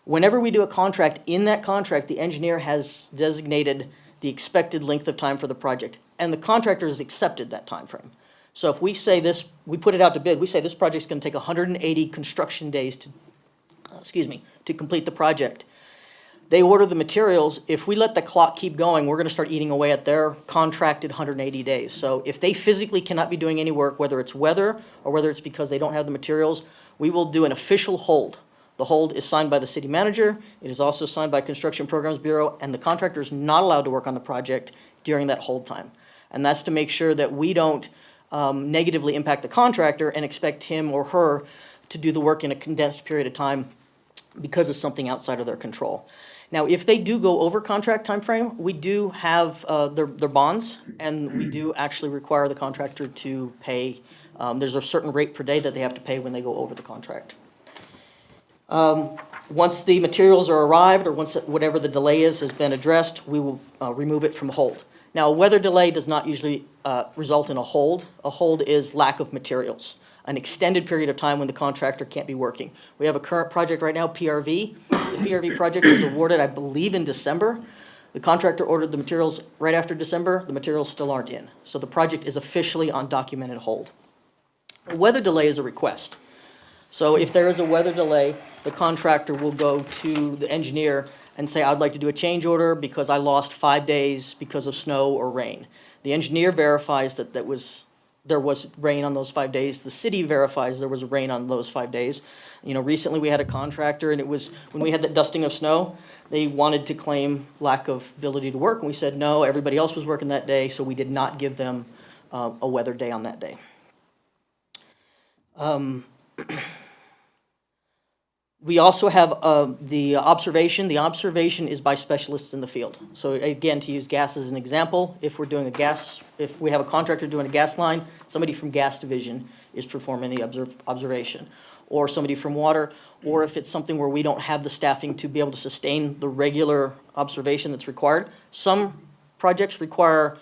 Whenever we do a contract, in that contract, the engineer has designated the expected length of time for the project, and the contractor has accepted that time frame. So if we say this, we put it out to bid, we say this project's gonna take 180 construction days to complete the project. They order the materials. If we let the clock keep going, we're gonna start eating away at their contracted 180 days. So if they physically cannot be doing any work, whether it's weather or whether it's because they don't have the materials, we will do an official hold. The hold is signed by the city manager. It is also signed by Construction Programs Bureau, and the contractor is not allowed to work on the project during that hold time. And that's to make sure that we don't negatively impact the contractor and expect him or her to do the work in a condensed period of time because of something outside of their control. Now, if they do go over contract timeframe, we do have their bonds, and we do actually require the contractor to pay. There's a certain rate per day that they have to pay when they go over the contract. Once the materials are arrived, or once whatever the delay is has been addressed, we will remove it from hold. Now, a weather delay does not usually result in a hold. A hold is lack of materials, an extended period of time when the contractor can't be working. We have a current project right now, PRV. The PRV project was awarded, I believe, in December. The contractor ordered the materials right after December. The materials still aren't in. So the project is officially on documented hold. A weather delay is a request. So if there is a weather delay, the contractor will go to the engineer and say, I'd like to do a change order because I lost 5 days because of snow or rain. The engineer verifies that there was rain on those 5 days. The city verifies there was rain on those 5 days. You know, recently we had a contractor, and it was when we had that dusting of snow, they wanted to claim lack of ability to work, and we said no, everybody else was working that day, so we did not give them a weather day on that day. We also have the observation. The observation is by specialists in the field. So again, to use gas as an example, if we have a contractor doing a gas line, somebody from gas division is performing the observation, or somebody from water, or if it's something where we don't have the staffing to be able to sustain the regular observation that's required. Some projects require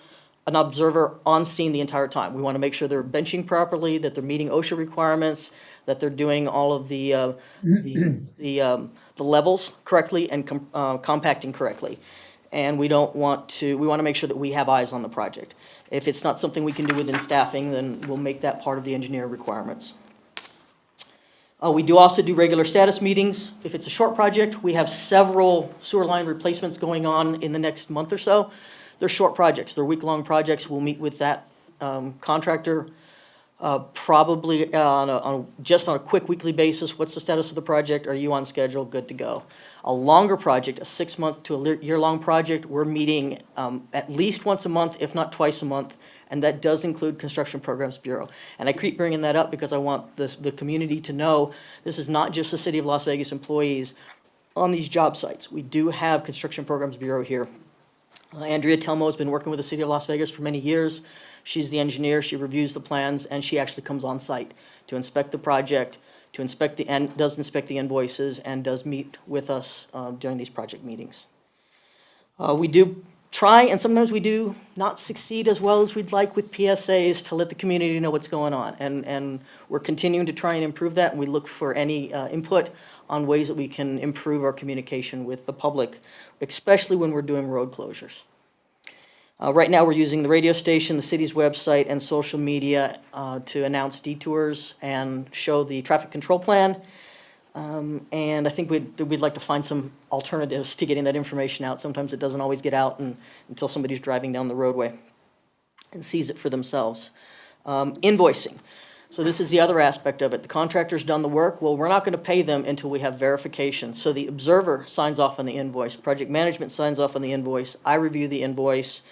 an observer on scene the entire time. We want to make sure they're benching properly, that they're meeting OSHA requirements, that they're doing all of the levels correctly and compacting correctly. And we want to make sure that we have eyes on the project. If it's not something we can do within staffing, then we'll make that part of the engineer requirements. We do also do regular status meetings. If it's a short project, we have several sewer line replacements going on in the next month or so. They're short projects. They're week-long projects. We'll meet with that contractor Probably just on a quick weekly basis, what's the status of the project? Are you on schedule? Good to go. A longer project, a 6-month to a year-long project, we're meeting at least once a month, if not twice a month, and that does include Construction Programs Bureau. And I keep bringing that up because I want the community to know this is not just the City of Las Vegas employees on these job sites. We do have Construction Programs Bureau here. Andrea Telmo has been working with the City of Las Vegas for many years. She's the engineer, she reviews the plans, and she actually comes on site to inspect the project, to inspect does inspect the invoices, and does meet with us during these project meetings. We do try, and sometimes we do not succeed as well as we'd like with PSAs to let the community know what's going on. And we're continuing to try and improve that, and we look for any input on ways that we can improve our communication with the public, especially when we're doing road closures. Right now, we're using the radio station, the city's website, and social media to announce detours and show the traffic control plan. And I think we'd like to find some alternatives to getting that information out. Sometimes it doesn't always get out until somebody's driving down the roadway and sees it for themselves. Invoicing. So this is the other aspect of it. The contractor's done the work. Well, we're not going to pay them until we have verification. So the observer signs off on the invoice. Project management signs off on the invoice. I review the invoice.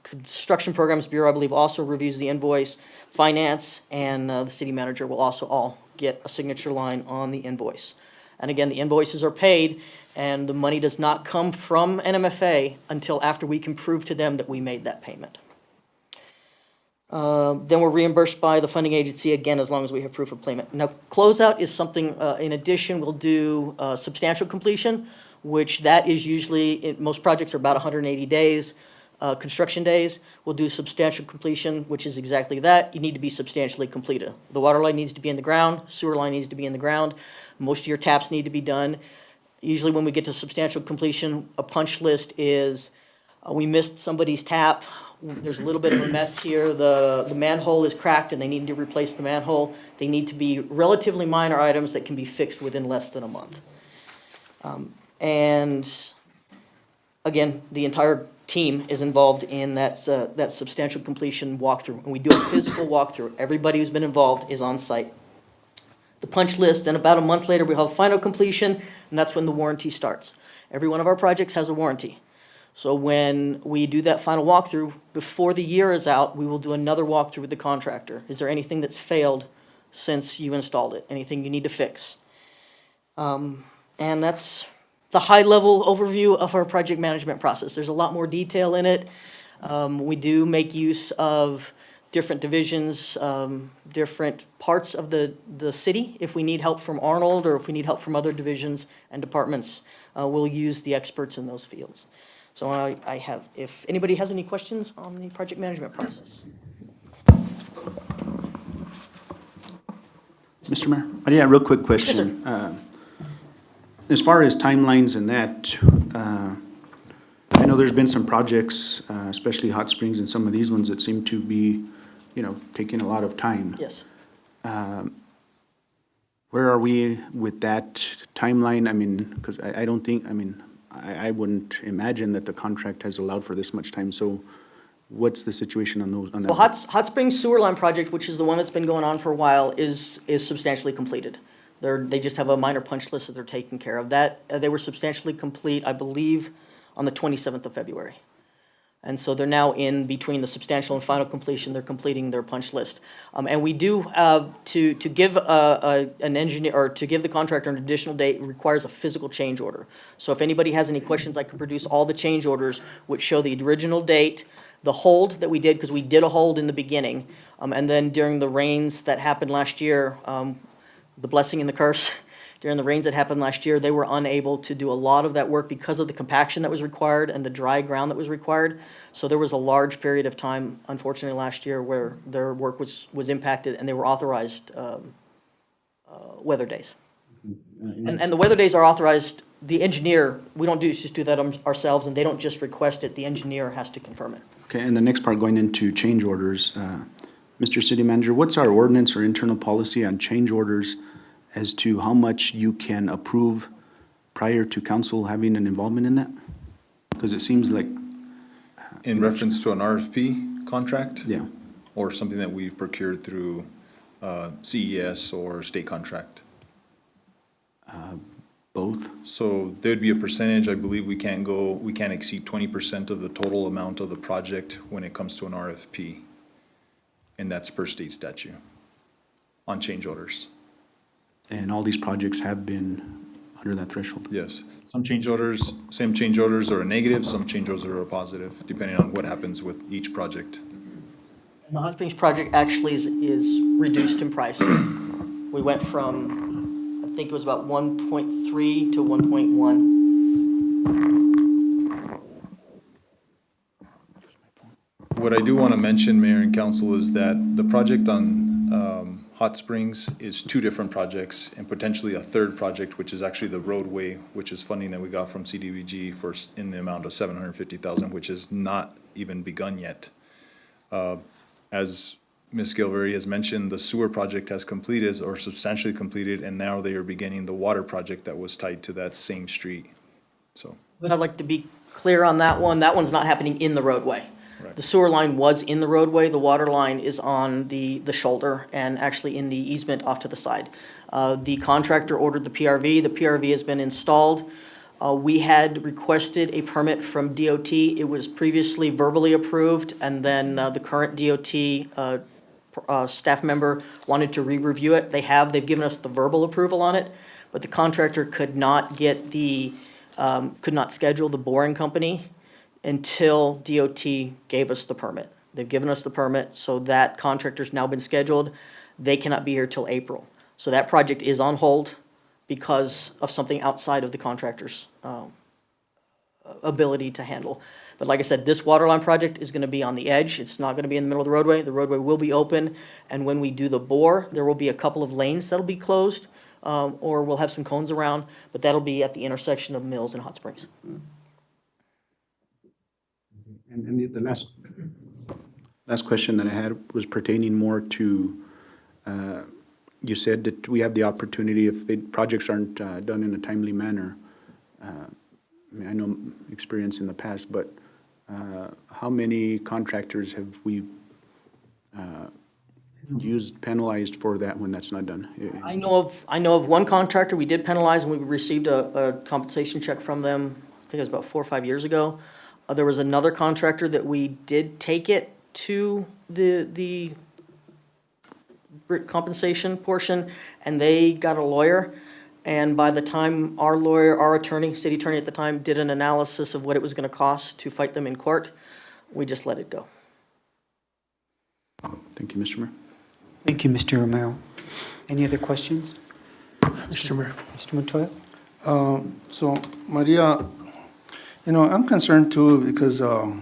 Construction Programs Bureau, I believe, also reviews the invoice. Finance and the city manager will also all get a signature line on the invoice. And again, the invoices are paid, and the money does not come from NMFA until after we can prove to them that we made that payment. Then we're reimbursed by the funding agency, again, as long as we have proof of payment. Now, closeout is something, in addition, we'll do substantial completion, which that is usually, most projects are about 180 days, construction days. We'll do substantial completion, which is exactly that. You need to be substantially completed. The water line needs to be in the ground, sewer line needs to be in the ground, most of your taps need to be done. Usually when we get to substantial completion, a punch list is, we missed somebody's tap, there's a little bit of a mess here, the manhole is cracked and they need to replace the manhole. They need to be relatively minor items that can be fixed within less than a month. And again, the entire team is involved in that substantial completion walkthrough. And we do a physical walkthrough. Everybody who's been involved is on site. The punch list, then about a month later, we have final completion, and that's when the warranty starts. Every one of our projects has a warranty. So when we do that final walkthrough, before the year is out, we will do another walkthrough with the contractor. Is there anything that's failed since you installed it? Anything you need to fix? And that's the high-level overview of our project management process. There's a lot more detail in it. We do make use of different divisions, different parts of the city. If we need help from Arnold or if we need help from other divisions and departments, we'll use the experts in those fields. So I have, if anybody has any questions on the project management process. Mr. Mayor, yeah, real quick question. Yes, As far as timelines and that, I know there's been some projects, especially Hot Springs and some of these ones that seem to be, taking a lot of time. Yes. Where are we with that timeline? I mean, because I don't think, I wouldn't imagine that the contract has allowed for this much time. So what's the situation on those? On that? Well, Hot Springs Sewer Line Project, which is the one that's been going on for a while, is substantially completed. They just have a minor punch list that they're taking care of. They were substantially complete, I believe, on the 27th of February. And so they're now in between the substantial and final completion. They're completing their punch list. And we do, to give an engineer, or to give the contractor an additional date, requires a physical change order. So if anybody has any questions, I can produce all the change orders, which show the original date, the hold that we did, because we did a hold in the beginning. And then during the rains that happened last year, the blessing and the curse, during the rains that happened last year, they were unable to do a lot of that work because of the compaction that was required and the dry ground that was required. So there was a large period of time, unfortunately, last year where their work was impacted and they were authorized weather days. And the weather days are authorized, the engineer, we don't just do that ourselves, and they don't just request it, the engineer has to confirm it. Okay, and the next part going into change orders, Mr. City Manager, what's our ordinance or internal policy on change orders as to how much you can approve prior to council having an involvement in that? Because it seems like... In reference to an RFP contract? Yeah. or something that we've procured through CES or state contract? Both? So there'd be a percentage, I believe we can't exceed 20% of the total amount of the project when it comes to an RFP. And that's per state statute on change orders. And all these projects have been under that threshold? Yes. Some change orders, same change orders are a negative, some change orders are a positive, depending on what happens with each project. The Hot Springs project actually is reduced in price. We went from, I think it was about 1.3 to 1.1. What I do want to mention, Mayor and Council, is that the project on Hot Springs is two different projects and potentially a third project, which is actually the roadway, which is funding that we got from CDBG in the amount of $750,000, which is not even begun yet. As Ms. Gilberry has mentioned, the sewer project has completed or substantially completed, and now they are beginning the water project that was tied to that same street. So, But I'd like to be clear on that one. That one's not happening in the roadway. Right. The sewer line was in the roadway. The water line is on the shoulder and actually in the easement off to the side. The contractor ordered the PRV. The PRV has been installed. We had requested a permit from DOT. It was previously verbally approved, and then the current DOT staff member wanted to re-review it. They've given us the verbal approval on it, but the contractor could not could not schedule the boring company until DOT gave us the permit. They've given us the permit, so that contractor's now been scheduled. They cannot be here till April. So that project is on hold because of something outside of the contractor's ability to handle. But like I said, this water line project is gonna be on the edge. It's not gonna be in the middle of the roadway. The roadway will be open, and when we do the bore, there will be a couple of lanes that'll be closed, or we'll have some cones around, but that'll be at the intersection of Mills and Hot Springs. And the last question that I had was pertaining more to, you said that we have the opportunity, if the projects aren't done in a timely manner. I mean, I know experience in the past, but how many contractors have we penalized for that when that's not done? I know of one contractor we did penalize, and we received a compensation check from them, I think it was about 4 or 5 years ago. There was another contractor that we did take it to the compensation portion, and they got a lawyer. And by the time our attorney, city attorney at the time, did an analysis of what it was gonna cost to fight them in court, we just let it go. Thank you, Mr. Mayor. Thank you, Mr. Romero. Any other questions? Mr. Mayor. Mr. Montoya? So, Maria, I'm concerned too because, I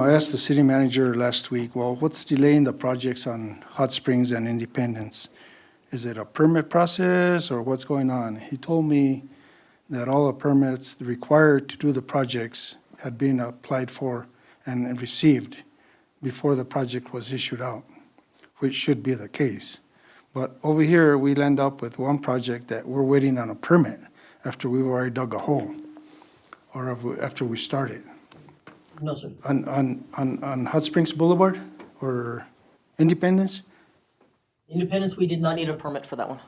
asked the city manager last week, well, what's delaying the projects on Hot Springs and Independence? Is it a permit process or what's going on? He told me that all the permits required to do the projects had been applied for and received before the project was issued out, which should be the case. But over here, we'll end up with one project that we're waiting on a permit after we've already dug a hole or after we started. No, sir. On Hot Springs Boulevard or Independence? Independence, we did not need a permit for that one.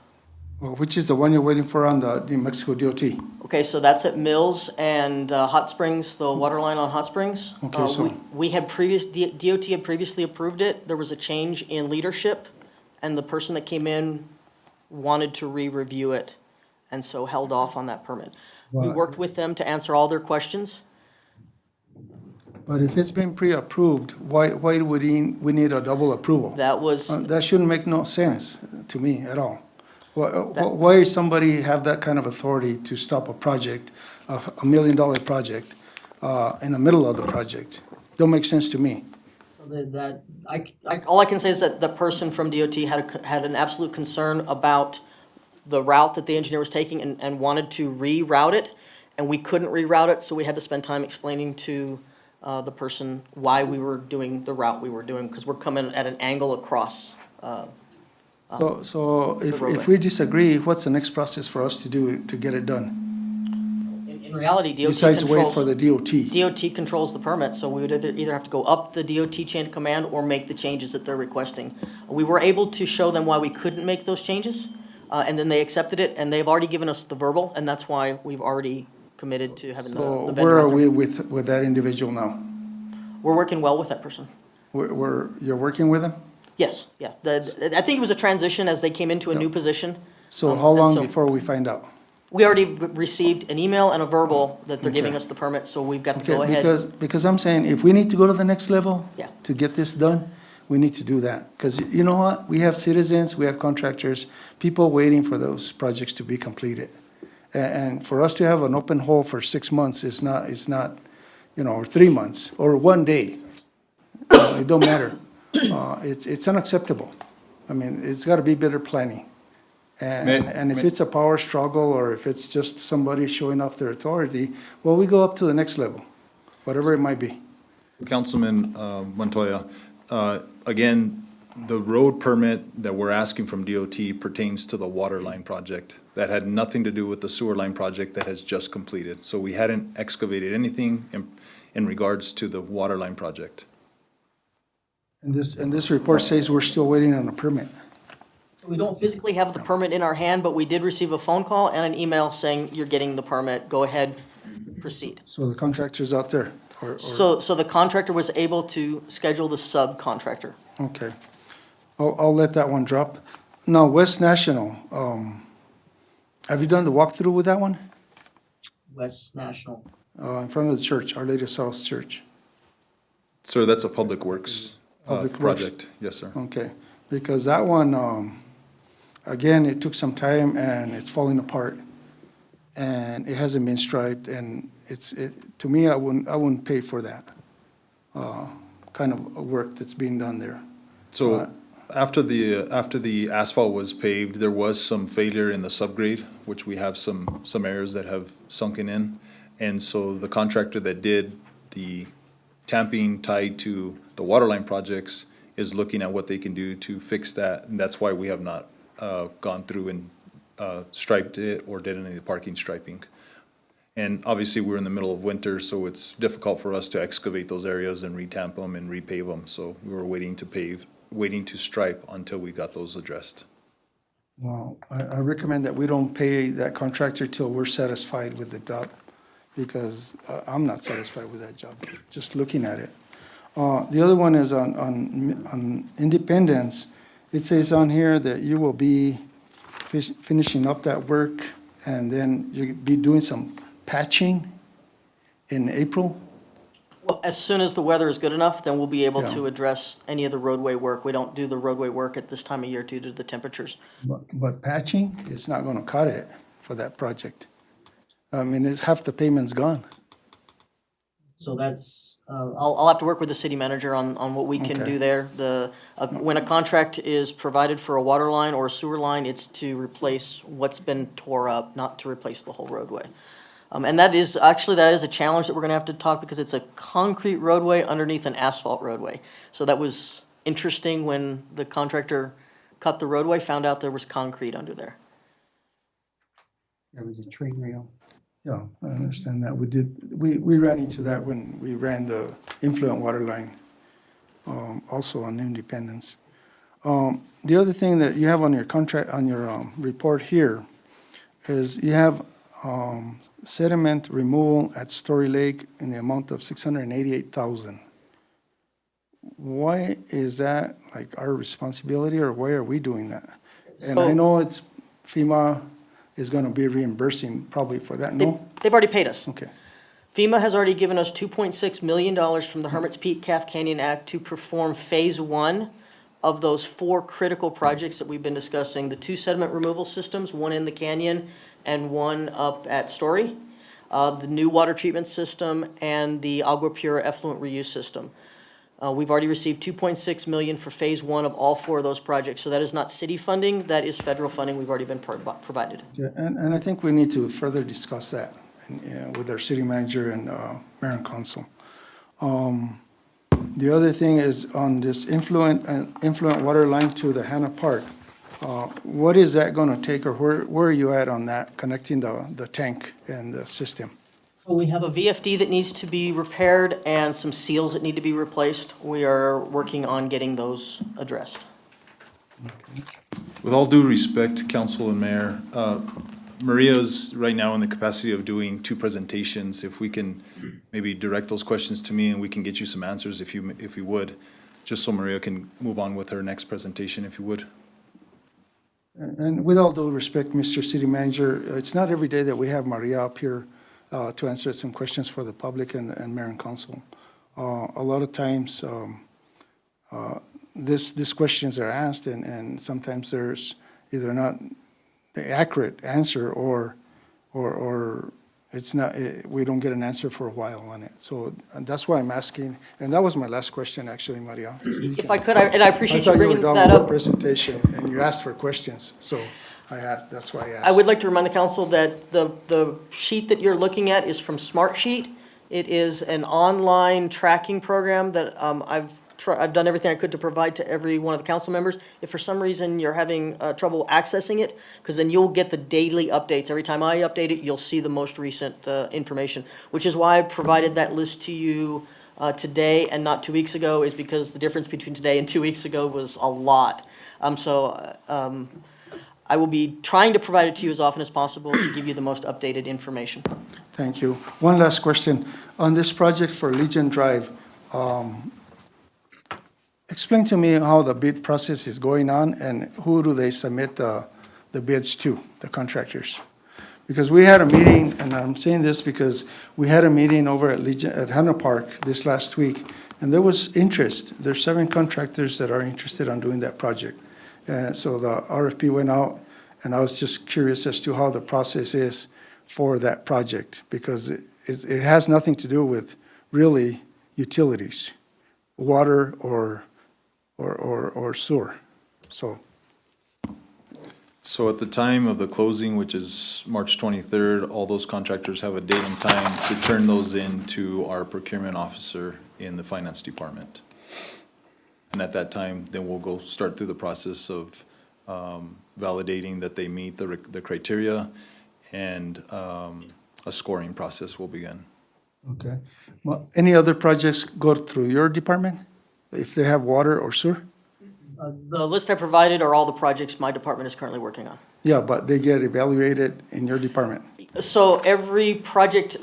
Well, which is the one you're waiting for on the New Mexico DOT? Okay, so that's at Mills and Hot Springs, the water line on Hot Springs. Okay, so- We had DOT had previously approved it. There was a change in leadership, and the person that came in wanted to re-review it, and so held off on that permit. We But- worked with them to answer all their questions. But if it's been pre-approved, why would we need a double approval? That was, That shouldn't make no sense to me at all. Why somebody have that kind of authority to stop a project, $1 million project, in the middle of the project? Don't make sense to me. all I can say is that the person from DOT had an absolute concern about the route that the engineer was taking and wanted to reroute it, and we couldn't reroute it, so we had to spend time explaining to the person why we were doing the route we were doing, because we're coming at an angle across. So if we disagree, what's the next process for us to do to get it done? In In reality, DOT Besides wait controls. for the DOT. DOT controls the permit, so we would either have to go up the DOT chain of command or make the changes that they're requesting. We were able to show them why we couldn't make those changes, and then they accepted it, and they've already given us the verbal, and that's why we've already committed to having the So vendor. where out are there. we with that individual now? We're working well with that person. You're working with him? Yes, yeah. I think it was a transition as they came into a new position. So how and long so- before we find out? We already received an email and a verbal that they're giving Okay. us the permit, so we've got to Okay, go ahead. because I'm saying, if we need to go to the next level. Yeah. To get this done, we need to do that. Because you know what? We have citizens, we have contractors, people waiting for those projects to be completed. And for us to have an open hole for 6 months is not, or 3 months, or 1 day. It don't matter. It's unacceptable. I mean, it's gotta be better planning. And if it's a power struggle, or if it's just somebody showing off their authority, well, we go up to the next level, whatever it might be. Councilman Montoya, again, the road permit that we're asking from DOT pertains to the water line project. That had nothing to do with the sewer line project that has just completed. So we hadn't excavated anything in regards to the water line project. And this report says we're still waiting on a permit. We don't physically have the permit in our hand, but we did receive a phone call and an email saying, you're getting the permit, go ahead, proceed. So the contractor's out there, or, So the contractor was able to schedule the subcontractor. okay. I'll let that one drop. Now, West National, have you done the walkthrough with that one? West National. In front of the church, Our Lady of South Church. Sir, that's a Public Works Public Works. project. Yes, sir. Okay, because that one, again, it took some time and it's falling apart. And it hasn't been striped, and to me, I wouldn't pay for that kind of work that's being done there. So after the asphalt was paved, there was some failure in the subgrade, which we have some areas that have sunken in. And so the contractor that did the tamping tied to the water line projects is looking at what they can do to fix that. And that's why we have not gone through and striped it or did any of the parking striping. And obviously, we're in the middle of winter, so it's difficult for us to excavate those areas and retamp them and repave them. So we were waiting to stripe until we got those addressed. Well, I recommend that we don't pay that contractor till we're satisfied with the job, because I'm not satisfied with that job, just looking at it. The other one is on Independence. It says on here that you will be finishing up that work, and then you'll be doing some patching in April. Well, as soon as the weather is good enough, then we'll be able Yeah. to address any of the roadway work. We don't do the roadway work at this time of year due to the temperatures. But patching is not gonna cut it for that project. I mean, it's half the payment's gone. So that's, I'll have to work with the city manager on what we can Okay. do there. When a contract is provided for a water line or a sewer line, it's to replace what's been tore up, not to replace the whole roadway. And that is a challenge that we're gonna have to talk, because it's a concrete roadway underneath an asphalt roadway. So that was interesting when the contractor cut the roadway, found out there was concrete under there. There was a train rail. Yeah, I understand that. We ran into that when we ran the influent water line, also on Independence. The other thing that you have on your contract, on your report here, is you have sediment removal at Story Lake in the amount of $688,000. Why is that like our responsibility, or why are we doing that? And I So- know it's FEMA is gonna be reimbursing probably for that, no? They've already paid us. Okay, FEMA has already given us $2.6 million from the Hermit's Peak Calf Canyon Act to perform Phase 1 of those 4 critical projects that we've been discussing. The 2 sediment removal systems, one in the canyon and one up at Story, the new water treatment system, and the Agua Pura effluent reuse system. We've already received $2.6 million for Phase 1 of all 4 of those projects. So that is not city funding, that is federal funding we've already been provided. yeah, and I think we need to further discuss that with our city manager and mayor and council. The other thing is on this influent water line to the Hannah Park. What is that gonna take, or where are you at on that, connecting the tank and the system? We have a VFD that needs to be repaired and some seals that need to be replaced. We are working on getting those addressed. With all due respect, council and mayor, Maria's right now in the capacity of doing 2 presentations. If we can maybe direct those questions to me and we can get you some answers if you would, just so Maria can move on with her next presentation, if you would. And with all due respect, Mr. City Manager, it's not every day that we have Maria up here to answer some questions for the public and mayor and council. A lot of times, these questions are asked, and sometimes there's either not the accurate answer or it's not, we don't get an answer for a while on it. So and that's why I'm asking, and that was my last question, actually, Maria. If I could, and I appreciate you I bringing thought you were that done with the up. presentation, and you asked for questions, so I asked, that's why I asked. I would like to remind the council that the sheet that you're looking at is from Smartsheet. It is an online tracking program that I've done everything I could to provide to every one of the council members. If for some reason you're having trouble accessing it, because then you'll get the daily updates. Every time I update it, you'll see the most recent information, which is why I provided that list to you today and not 2 weeks ago, is because the difference between today and 2 weeks ago was a lot. I will be trying to provide it to you as often as possible to give you the most updated information. Thank you. One last question. On this project for Legion Drive, explain to me how the bid process is going on and who do they submit the bids to, the contractors? Because we had a meeting, and I'm saying this because we had a meeting over at Legion, at Hunter Park this last week, and there was interest. There's 7 contractors that are interested on doing that project. So the RFP went out, and I was just curious as to how the process is for that project, because it has nothing to do with really utilities, water or sewer. So at the time of the closing, which is March 23rd, all those contractors have a date and time to turn those in to our procurement officer in the finance department. And at that time, then we'll go start through the process of validating that they meet the criteria, and a scoring process will begin. Okay. Well, any other projects go through your department, if they have water or sewer? The list I provided are all the projects my department is currently working on. Yeah, but they get evaluated in your department. So every project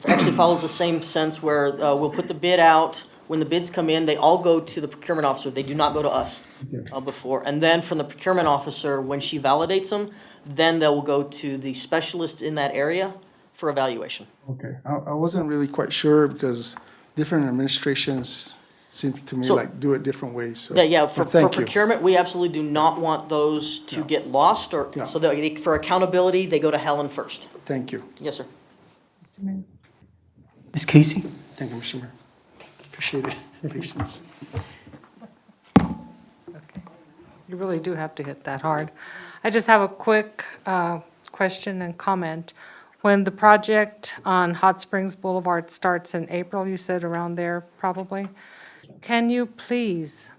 actually follows the same sense where we'll put the bid out. When the bids come in, they all go to the procurement officer. They do not go to us before. And then from the procurement officer, when she validates them, then they will go to the specialist in that area for evaluation. Okay. I wasn't really quite sure because different administrations seem to me So- like do it different ways. So- Yeah, for but thank you. procurement, we absolutely do not want those to get lost, or, Yeah. so that for accountability, they go to Helen first. Thank you. Yes, sir. Ms. Casey? Thank you, Mr. Mayor. Appreciate it. Patience. You really do have to hit that hard. I just have a quick question and comment. When the project on Hot Springs Boulevard starts in April, you said around there probably, can you please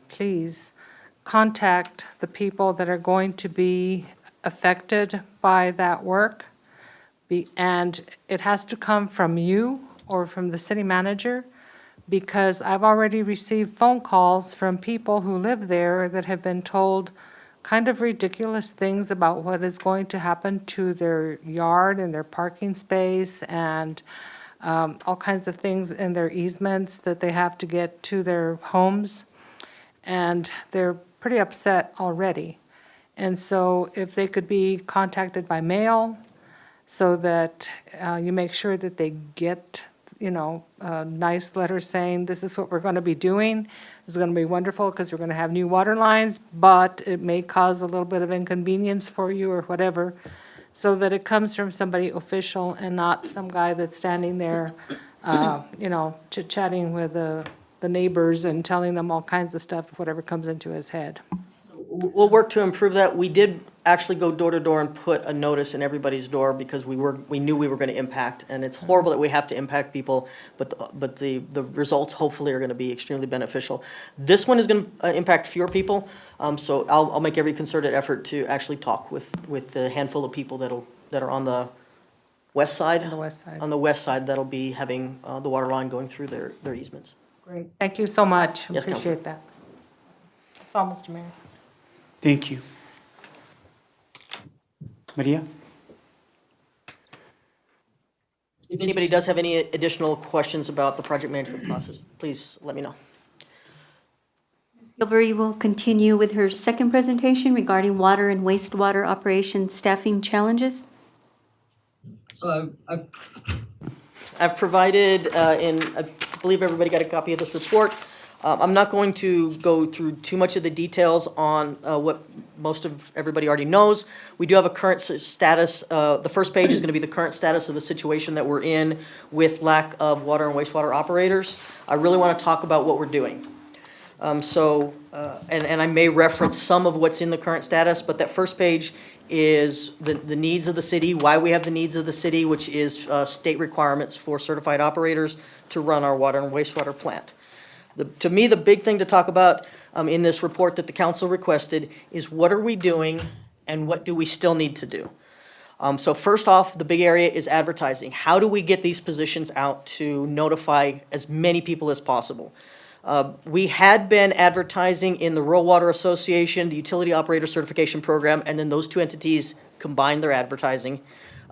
contact the people that are going to be affected by that work? And it has to come from you or from the city manager, because I've already received phone calls from people who live there that have been told kind of ridiculous things about what is going to happen to their yard and their parking space, and all kinds of things in their easements that they have to get to their homes. And they're pretty upset already. And so if they could be contacted by mail so that you make sure that they get, a nice letter saying, this is what we're going to be doing. It's going to be wonderful because we're going to have new water lines, but it may cause a little bit of inconvenience for you or whatever, so that it comes from somebody official and not some guy that's standing there, chit-chatting with the neighbors and telling them all kinds of stuff, whatever comes into his head. We'll work to improve that. We did actually go door to door and put a notice in everybody's door because we knew we were going to impact, and it's horrible that we have to impact people, but the results hopefully are going to be extremely beneficial. This one is going to impact fewer people, so I'll make every concerted effort to actually talk with the handful of people that are on the west side. On the west side. On the west side, that'll be having the water line going through their easements. Great. Thank you so much. Yes, Councilor. Appreciate that. That's all, Mr. Mayor. Thank you. Maria? If anybody does have any additional questions about the project management process, please let me know. Silvery will continue with her second presentation regarding water and wastewater operations staffing challenges. So I've provided, I believe everybody got a copy of this report. I'm not going to go through too much of the details on what most of everybody already knows. We do have a current status. The first page is going to be the current status of the situation that we're in with lack of water and wastewater operators. I really want to talk about what we're doing. And I may reference some of what's in the current status, but that first page is the needs of the city, why we have the needs of the city, which is state requirements for certified operators to run our water and wastewater plant. To me, the big thing to talk about in this report that the council requested is what are we doing and what do we still need to do? So first off, the big area is advertising. How do we get these positions out to notify as many people as possible? We had been advertising in the Rural Water Association, the Utility Operator Certification Program, and then those two entities combined their advertising.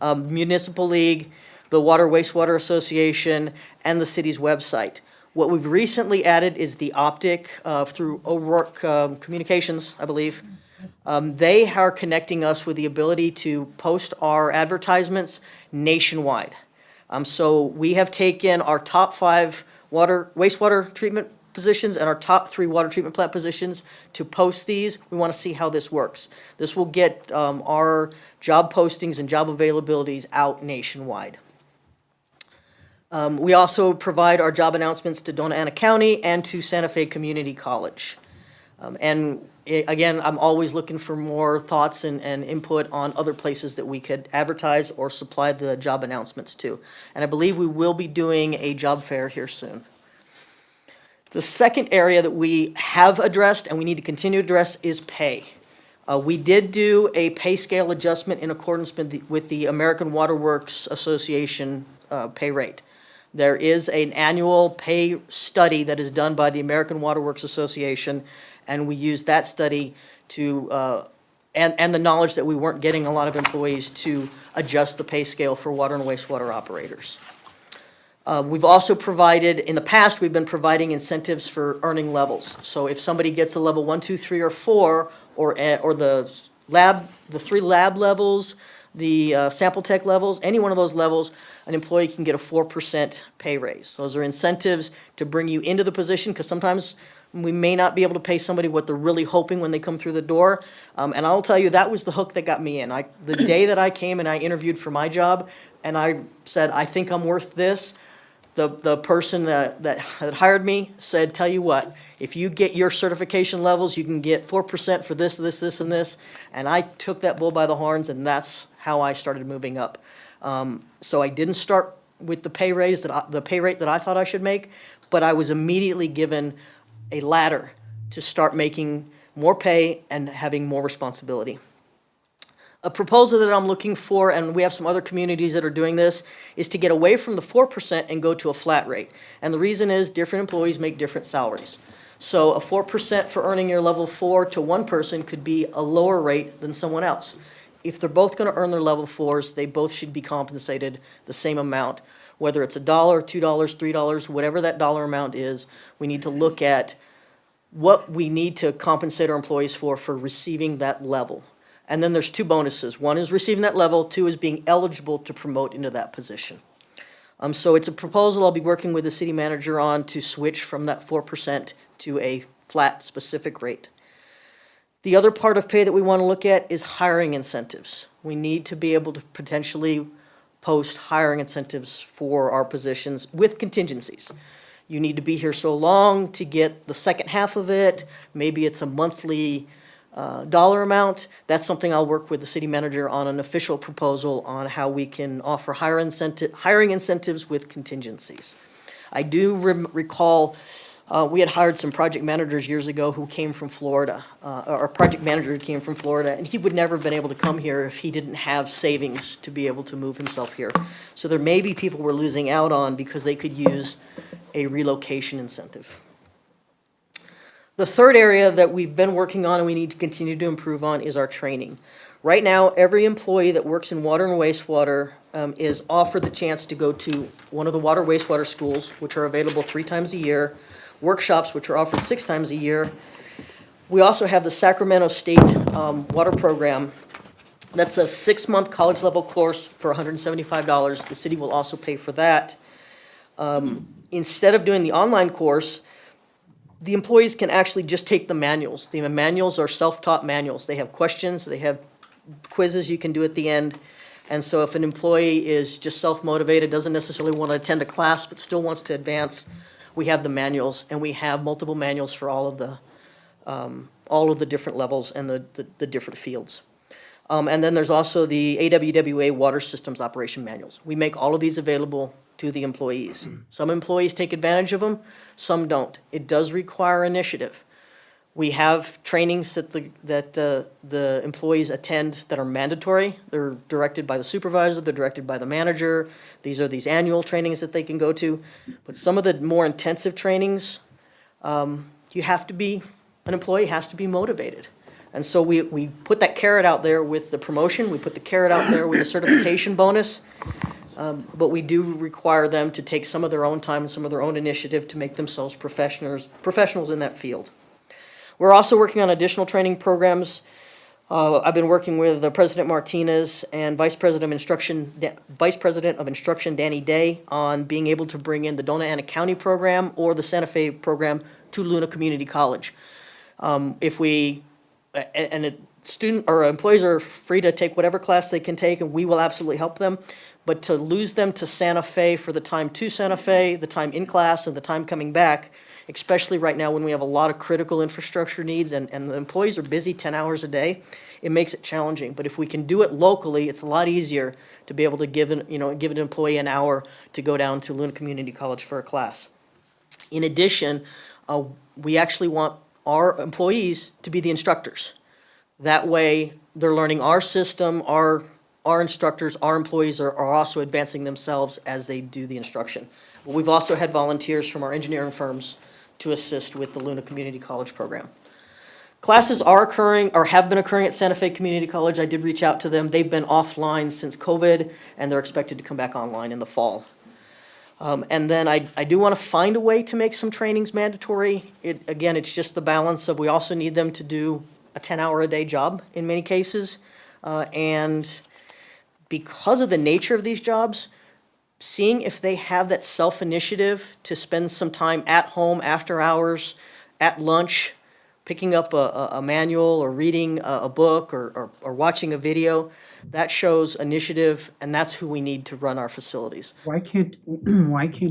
Municipal League, the Water Wastewater Association, and the city's website. What we've recently added is the Optic through O'Rourke Communications, I believe. They are connecting us with the ability to post our advertisements nationwide. So we have taken our top 5 wastewater treatment positions and our top 3 water treatment plant positions to post these. We want to see how this works. This will get our job postings and job availabilities out nationwide. We also provide our job announcements to Dona Ana County and to Santa Fe Community College. Again, I'm always looking for more thoughts and input on other places that we could advertise or supply the job announcements to. And I believe we will be doing a job fair here soon. The second area that we have addressed and we need to continue to address is pay. We did do a pay scale adjustment in accordance with the American Water Works Association pay rate. There is an annual pay study that is done by the American Water Works Association, and we use that study to, and the knowledge that we weren't getting a lot of employees to adjust the pay scale for water and wastewater operators. We've also provided, in the past, we've been providing incentives for earning levels. So if somebody gets a level 1, 2, 3, or 4, or the 3 lab levels, the sample tech levels, any one of those levels, an employee can get a 4% pay raise. Those are incentives to bring you into the position, because sometimes we may not be able to pay somebody what they're really hoping when they come through the door. And I'll tell you, that was the hook that got me in. The day that I came and I interviewed for my job, and I said, I think I'm worth this, the person that hired me said, tell you what, if you get your certification levels, you can get 4% for this, this, this, and this. And I took that bull by the horns, and that's how I started moving up. So I didn't start with the pay rate that I thought I should make, but I was immediately given a ladder to start making more pay and having more responsibility. A proposal that I'm looking for, and we have some other communities that are doing this, is to get away from the 4% and go to a flat rate. And the reason is different employees make different salaries. So a 4% for earning your level 4 to one person could be a lower rate than someone else. If they're both going to earn their level 4s, they both should be compensated the same amount. Whether it's $1, $2, $3, whatever that dollar amount is, we need to look at what we need to compensate our employees for receiving that level. And then there's 2 bonuses. 1 is receiving that level, 2 is being eligible to promote into that position. So it's a proposal I'll be working with the city manager on to switch from that 4% to a flat specific rate. The other part of pay that we want to look at is hiring incentives. We need to be able to potentially post hiring incentives for our positions with contingencies. You need to be here so long to get the second half of it. Maybe it's a monthly dollar amount. That's something I'll work with the city manager on, an official proposal on how we can offer hiring incentives with contingencies. I do recall We had hired some project managers years ago who came from Florida, or a project manager who came from Florida, and he would never have been able to come here if he didn't have savings to be able to move himself here. So there may be people we're losing out on because they could use a relocation incentive. The third area that we've been working on and we need to continue to improve on is our training. Right now, every employee that works in water and wastewater is offered the chance to go to one of the water wastewater schools, which are available 3 times a year, workshops, which are offered 6 times a year. We also have the Sacramento State Water Program. That's a 6-month college-level course for $175. The city will also pay for that. Instead of doing the online course, the employees can actually just take the manuals. The manuals are self-taught manuals. They have questions, they have quizzes you can do at the end. And so if an employee is just self-motivated, doesn't necessarily want to attend a class, but still wants to advance, we have the manuals, and we have multiple manuals for all of the different levels and the different fields. And then there's also the AWWA Water Systems Operation Manuals. We make all of these available to the employees. Some employees take advantage of them, some don't. It does require initiative. We have trainings that the employees attend that are mandatory. They're directed by the supervisor, they're directed by the manager. These are these annual trainings that they can go to. But some of the more intensive trainings, an employee has to be motivated. And so we put that carrot out there with the promotion, we put the carrot out there with the certification bonus. But we do require them to take some of their own time and some of their own initiative to make themselves professionals in that field. We're also working on additional training programs. I've been working with President Martinez and Vice President of Instruction Danny Day on being able to bring in the Dona Ana County program or the Santa Fe program to Luna Community College. Employees are free to take whatever class they can take, and we will absolutely help them. But to lose them to Santa Fe for the time to Santa Fe, the time in class, and the time coming back, especially right now when we have a lot of critical infrastructure needs and the employees are busy 10 hours a day, it makes it challenging. But if we can do it locally, it's a lot easier to be able to give an employee an hour to go down to Luna Community College for a class. In addition, we actually want our employees to be the instructors. That way, they're learning our system, our instructors, our employees are also advancing themselves as they do the instruction. But we've also had volunteers from our engineering firms to assist with the Luna Community College program. Classes are occurring, or have been occurring at Santa Fe Community College. I did reach out to them. They've been offline since COVID, and they're expected to come back online in the fall. And then I do want to find a way to make some trainings mandatory. Again, it's just the balance of, we also need them to do a 10-hour-a-day job in many cases. And because of the nature of these jobs, seeing if they have that self-initiative to spend some time at home, after hours, at lunch, picking up a manual or reading a book or watching a video, that shows initiative, and that's who we need to run our facilities. Why can't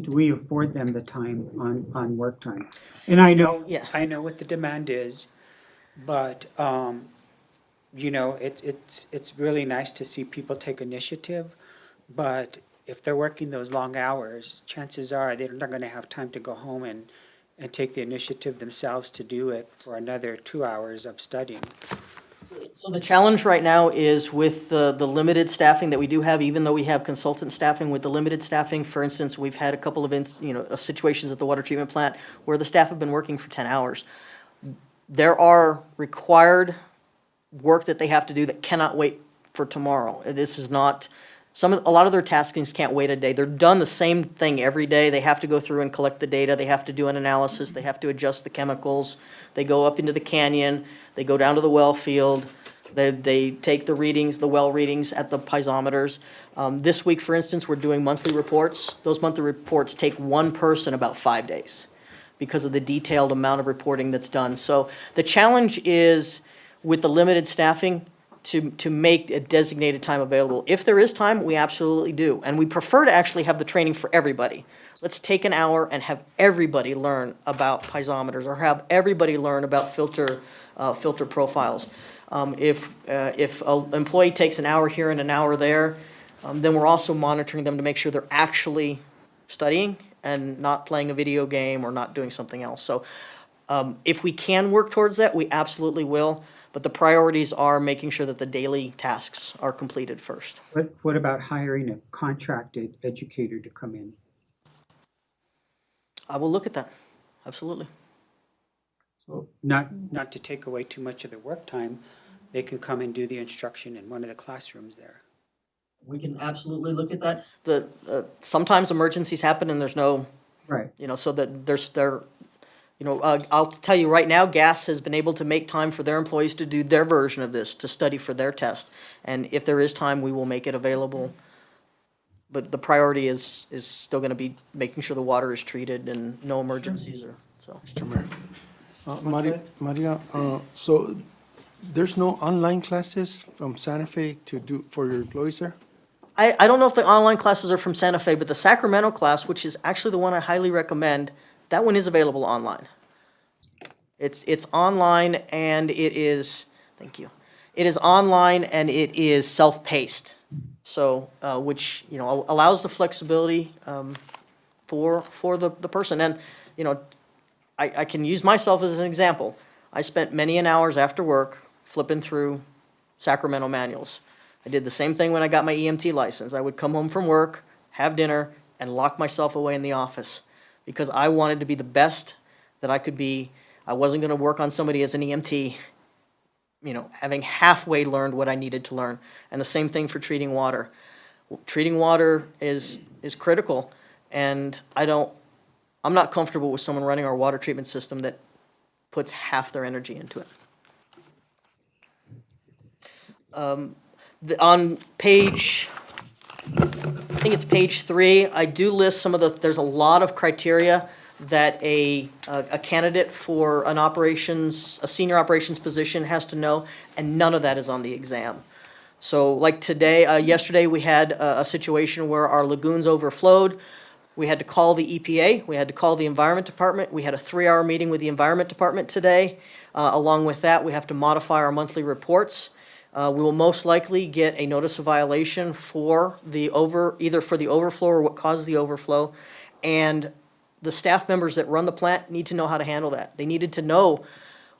we afford them the time on work time? And I know what the demand is, but it's really nice to see people take initiative, but if they're working those long hours, chances are they're not gonna have time to go home and take the initiative themselves to do it for another 2 hours of studying. So the challenge right now is with the limited staffing that we do have, even though we have consultant staffing, with the limited staffing, for instance, we've had a couple of situations at the water treatment plant where the staff have been working for 10 hours. There are required work that they have to do that cannot wait for tomorrow. This is not, a lot of their taskings can't wait a day. They're done the same thing every day. They have to go through and collect the data. They have to do an analysis. They have to adjust the chemicals. They go up into the canyon. They go down to the well field. They take the readings, the well readings at the piezometers. This week, for instance, we're doing monthly reports. Those monthly reports take one person about 5 days because of the detailed amount of reporting that's done. So the challenge is, with the limited staffing, to make a designated time available. If there is time, we absolutely do. And we prefer to actually have the training for everybody. Let's take an hour and have everybody learn about piezometers, or have everybody learn about filter profiles. If an employee takes an hour here and an hour there, then we're also monitoring them to make sure they're actually studying and not playing a video game or not doing something else. So if we can work towards that, we absolutely will. But the priorities are making sure that the daily tasks are completed first. What about hiring a contracted educator to come in? I will look at that, absolutely. So not to take away too much of their work time, they can come and do the instruction in one of the classrooms there. We can absolutely look at that. Sometimes emergencies happen and there's no, Right. so that I'll tell you right now, GAS has been able to make time for their employees to do their version of this, to study for their test. And if there is time, we will make it available. But the priority is still gonna be making sure the water is treated and no emergencies are, so. Mr. Mayor. Maria, so there's no online classes from Santa Fe for your employees there? I don't know if the online classes are from Santa Fe, but the Sacramento class, which is actually the one I highly recommend, that one is available online. It's online and it is, thank you. It is online and it is self-paced. So, which, allows the flexibility, for the person. And, I can use myself as an example. I spent many an hours after work flipping through Sacramento manuals. I did the same thing when I got my EMT license. I would come home from work, have dinner, and lock myself away in the office because I wanted to be the best that I could be. I wasn't going to work on somebody as an EMT, having halfway learned what I needed to learn. And the same thing for treating water. Treating water is critical, and I'm not comfortable with someone running our water treatment system that puts half their energy into it. On page, I think it's page 3, I do list some of there's a lot of criteria that a candidate for a senior operations position has to know, and none of that is on the exam. So like yesterday we had a situation where our lagoons overflowed. We had to call the EPA, we had to call the Environment Department, we had a 3-hour meeting with the Environment Department today. Along with that, we have to modify our monthly reports. We will most likely get a notice of violation for either for the overflow or what caused the overflow. And the staff members that run the plant need to know how to handle that. They needed to know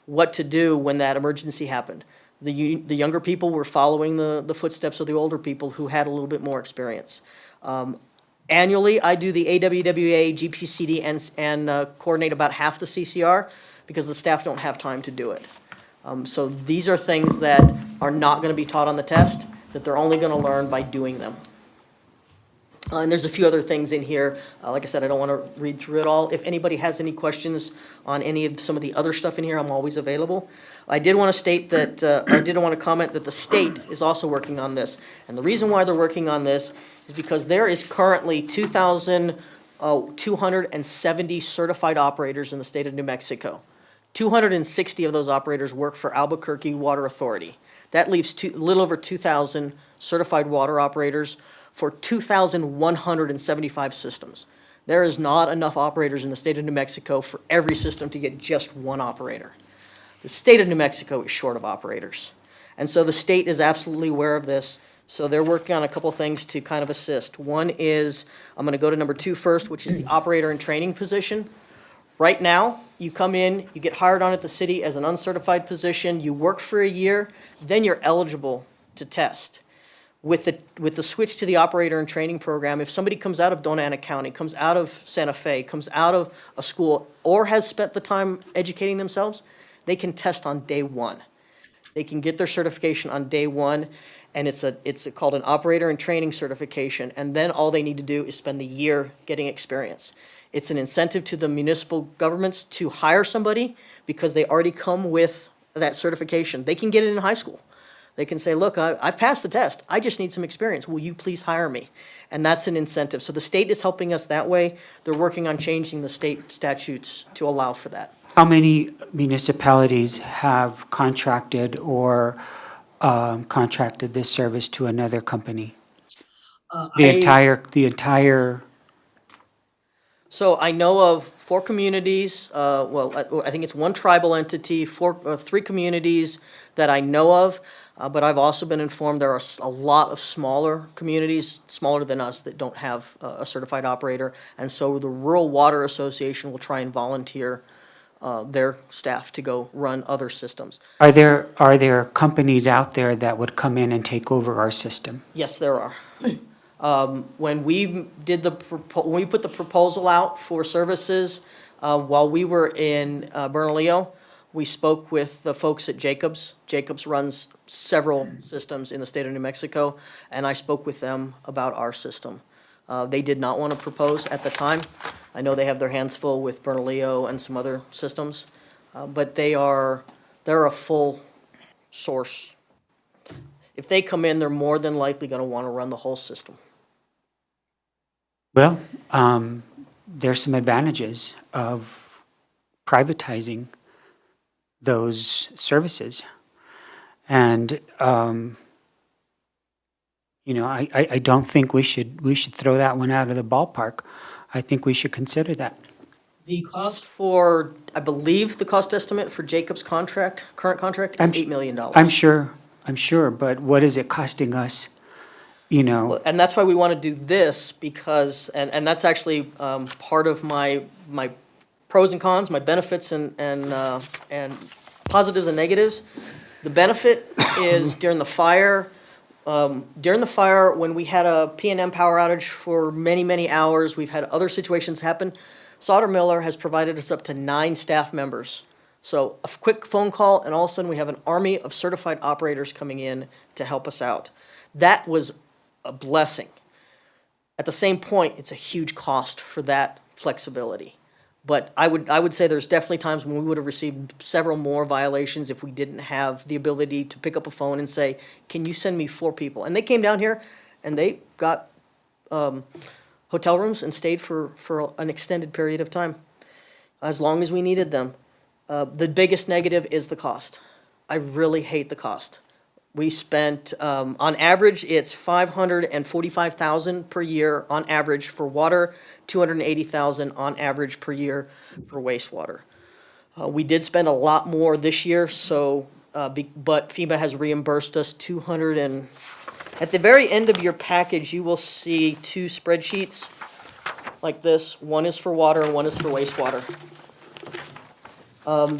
what to do when that emergency happened. The younger people were following the footsteps of the older people who had a little bit more experience. Annually, I do the AWWA, GPCD, and coordinate about half the CCR because the staff don't have time to do it. So these are things that are not going to be taught on the test, that they're only going to learn by doing them. And there's a few other things in here. Like I said, I don't want to read through it all. If anybody has any questions on some of the other stuff in here, I'm always available. I did want to state that, I did want to comment that the state is also working on this. And the reason why they're working on this is because there is currently 2,270 certified operators in the state of New Mexico. 260 of those operators work for Albuquerque Water Authority. That leaves a little over 2,000 certified water operators for 2,175 systems. There is not enough operators in the state of New Mexico for every system to get just one operator. The state of New Mexico is short of operators. And so the state is absolutely aware of this. So they're working on a couple things to kind of assist. One is, I'm going to go to number 2 first, which is the operator and training position. Right now, you come in, you get hired on at the city as an uncertified position, you work for a year, then you're eligible to test. With the switch to the operator and training program, if somebody comes out of Dona Ana County, comes out of Santa Fe, comes out of a school, or has spent the time educating themselves, they can test on day 1. They can get their certification on day 1, and it's called an operator and training certification, and then all they need to do is spend the year getting experience. It's an incentive to the municipal governments to hire somebody because they already come with that certification. They can get it in high school. They can say, look, I've passed the test. I just need some experience. Will you please hire me? And that's an incentive. So the state is helping us that way. They're working on changing the state statutes to allow for that. How many municipalities have contracted or contracted this service to another company? The entire. So I know of 4 communities, I think it's 1 tribal entity, 3 communities that I know of. But I've also been informed there are a lot of smaller communities, smaller than us, that don't have a certified operator. And so the Rural Water Association will try and volunteer their staff to go run other systems. Are there companies out there that would come in and take over our system? Yes, there are. When we when we put the proposal out for services, while we were in Bernalillo, we spoke with the folks at Jacobs. Jacobs runs several systems in the state of New Mexico, and I spoke with them about our system. They did not want to propose at the time. I know they have their hands full with Bernalillo and some other systems, but they're a full source. If they come in, they're more than likely going to want to run the whole system. Well, there's some advantages of privatizing those services. And, I don't think we should throw that one out of the ballpark. I think we should consider that. The cost for, I believe the cost estimate for Jacobs' contract, current contract, is $8 million. I'm sure, but what is it costing us, Well, and that's why we want to do this, because, and that's actually part of my pros and cons, my benefits and positives and negatives. The benefit is during the fire, when we had a P&M power outage for many, many hours, we've had other situations happen. Sauter-Miller has provided us up to 9 staff members. So a quick phone call, and all of a sudden we have an army of certified operators coming in to help us out. That was a blessing. At the same point, it's a huge cost for that flexibility. But I would say there's definitely times when we would have received several more violations if we didn't have the ability to pick up a phone and say, can you send me 4 people? And they came down here and they got hotel rooms and stayed for an extended period of time, as long as we needed them. The biggest negative is the cost. I really hate the cost. We spent, on average, it's $545,000 per year on average for water, $280,000 on average per year for wastewater. We did spend a lot more this year, so, but FEMA has reimbursed us at the very end of your package, you will see 2 spreadsheets like this. One is for water and one is for wastewater.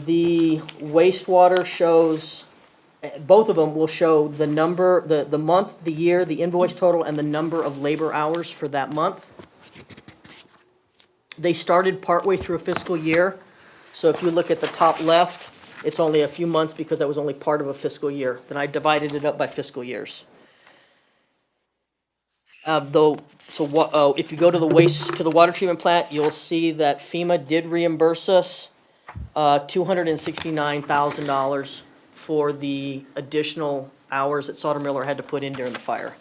The wastewater shows, both of them will show the number, the month, the year, the invoice total, and the number of labor hours for that month. They started partway through a fiscal year, so if you look at the top left, it's only a few months because that was only part of a fiscal year. Then I divided it up by fiscal years. If you go to the water treatment plant, you'll see that FEMA did reimburse us $269,000 for the additional hours that Sauter-Miller had to put in during the fire.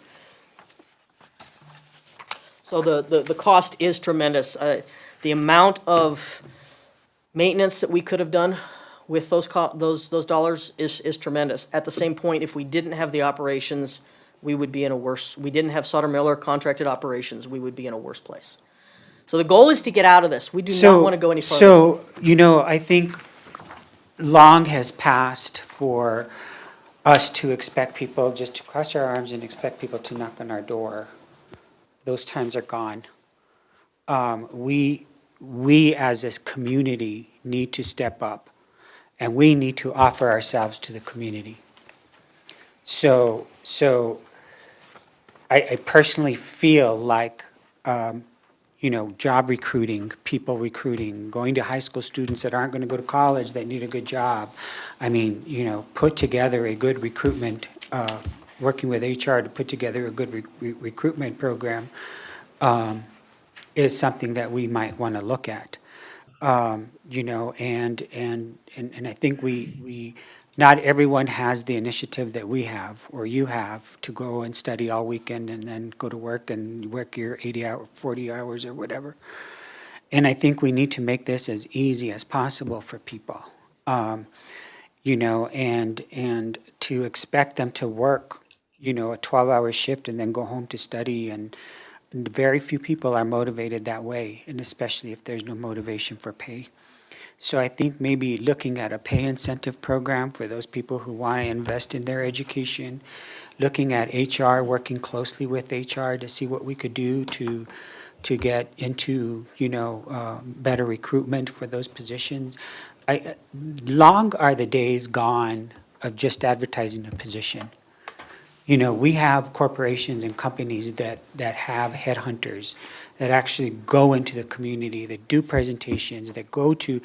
So the cost is tremendous. The amount of maintenance that we could have done with those dollars is tremendous. At the same point, if we didn't have the operations, we would be in a worse, we didn't have Sauter-Miller contracted operations, we would be in a worse place. So the goal is to get out of this. We do not want to go any further. So, I think long has passed for us to expect people just to cross our arms and expect people to knock on our door. Those times are gone. We as a community need to step up, and we need to offer ourselves to the community. So I personally feel like, job recruiting, people recruiting, going to high school students that aren't going to go to college that need a good job. I mean, put together a good recruitment, working with HR to put together a good recruitment program is something that we might want to look at. And I think we not everyone has the initiative that we have or you have to go and study all weekend and then go to work and work your 40 hours or whatever. And I think we need to make this as easy as possible for people, and to expect them to work, a 12-hour shift and then go home to study. And very few people are motivated that way, and especially if there's no motivation for pay. So I think maybe looking at a pay incentive program for those people who want to invest in their education, looking at HR, working closely with HR to see what we could do to get into, better recruitment for those positions. Long are the days gone of just advertising a position. We have corporations and companies that have headhunters that actually go into the community, that do presentations, that go to,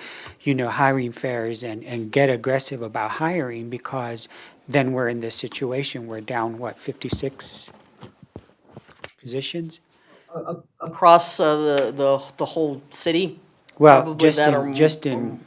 hiring fairs and get aggressive about hiring, because then we're in this situation, we're down, 56 positions? Across the whole city? Well, Probably that or just in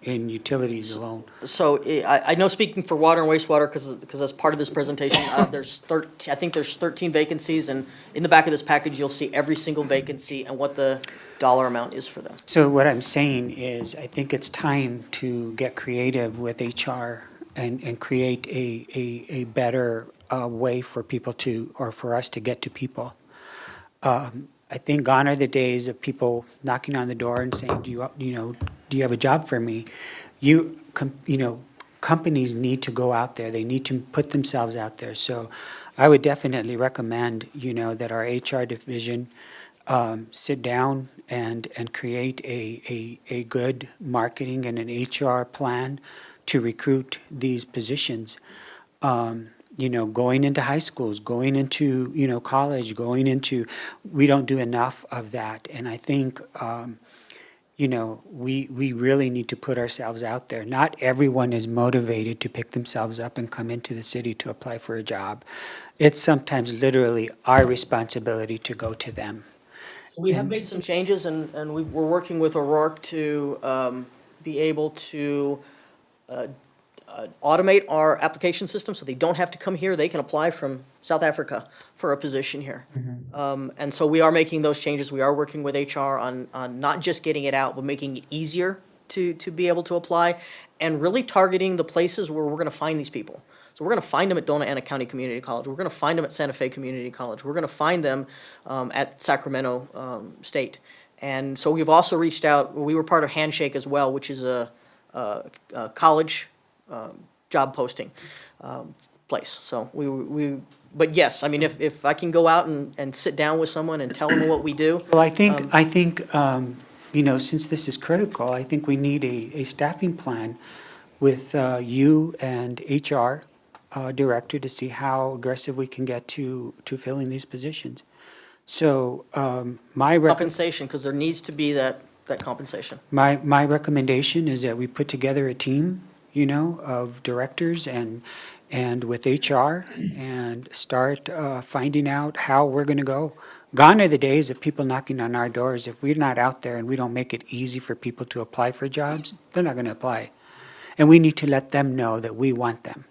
utilities alone. So I know, speaking for water and wastewater, because as part of this presentation, I think there's 13 vacancies, and in the back of this package, you'll see every single vacancy and what the dollar amount is for them. So what I'm saying is, I think it's time to get creative with HR and create a better way for people or for us to get to people. I think gone are the days of people knocking on the door and saying, do you have a job for me? Companies need to go out there. They need to put themselves out there. So I would definitely recommend, that our HR division sit down and create a good marketing and an HR plan to recruit these positions. Going into high schools, going into, college, we don't do enough of that. And I think, we really need to put ourselves out there. Not everyone is motivated to pick themselves up and come into the city to apply for a job. It's sometimes literally our responsibility to go to them. So we have made some changes, and we're working with O'Rourke to be able to automate our application system, so they don't have to come here. They can apply from South Africa for a position here. And so we are making those changes. We are working with HR on not just getting it out, but making it easier to be able to apply, and really targeting the places where we're going to find these people. So we're going to find them at Dona Ana County Community College. We're going to find them at Santa Fe Community College. We're going to find them at Sacramento State. And so we've also reached out. We were part of Handshake as well, which is a college job posting place. So but yes, I mean, if I can go out and sit down with someone and tell them what we do. Well, I think, since this is critical, I think we need a staffing plan with you and HR director to see how aggressive we can get to filling these positions. So Compensation, because there needs to be that compensation. My recommendation is that we put together a team, of directors and with HR and start finding out how we're going to go. Gone are the days of people knocking on our doors. If we're not out there and we don't make it easy for people to apply for jobs, they're not going to apply. And we need to let them know that we want them.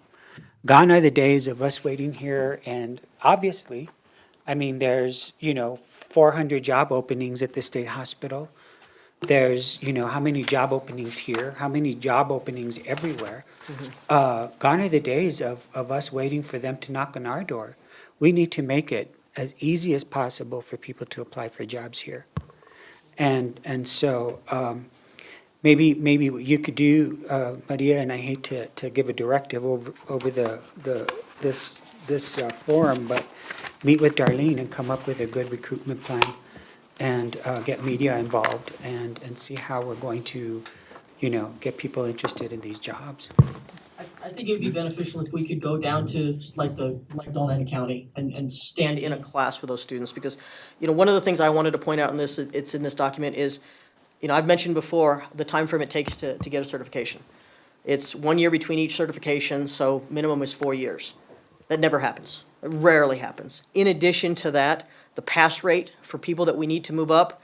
Gone are the days of us waiting here, and obviously, there's, 400 job openings at the state hospital. There's, how many job openings here, how many job openings everywhere. Gone are the days of us waiting for them to knock on our door. We need to make it as easy as possible for people to apply for jobs here. And so maybe what you could do, Maria, and I hate to give a directive over this forum, but meet with Darlene and come up with a good recruitment plan and get media involved and see how we're going to, get people interested in these jobs. I think it would be beneficial if we could go down to like Dona Ana County and stand in a class with those students, because, one of the things I wanted to point out in this, it's in this document, is, I've mentioned before the time frame it takes to get a certification. It's 1 year between each certification, so minimum is 4 years. That never happens. It rarely happens. In addition to that, the pass rate for people that we need to move up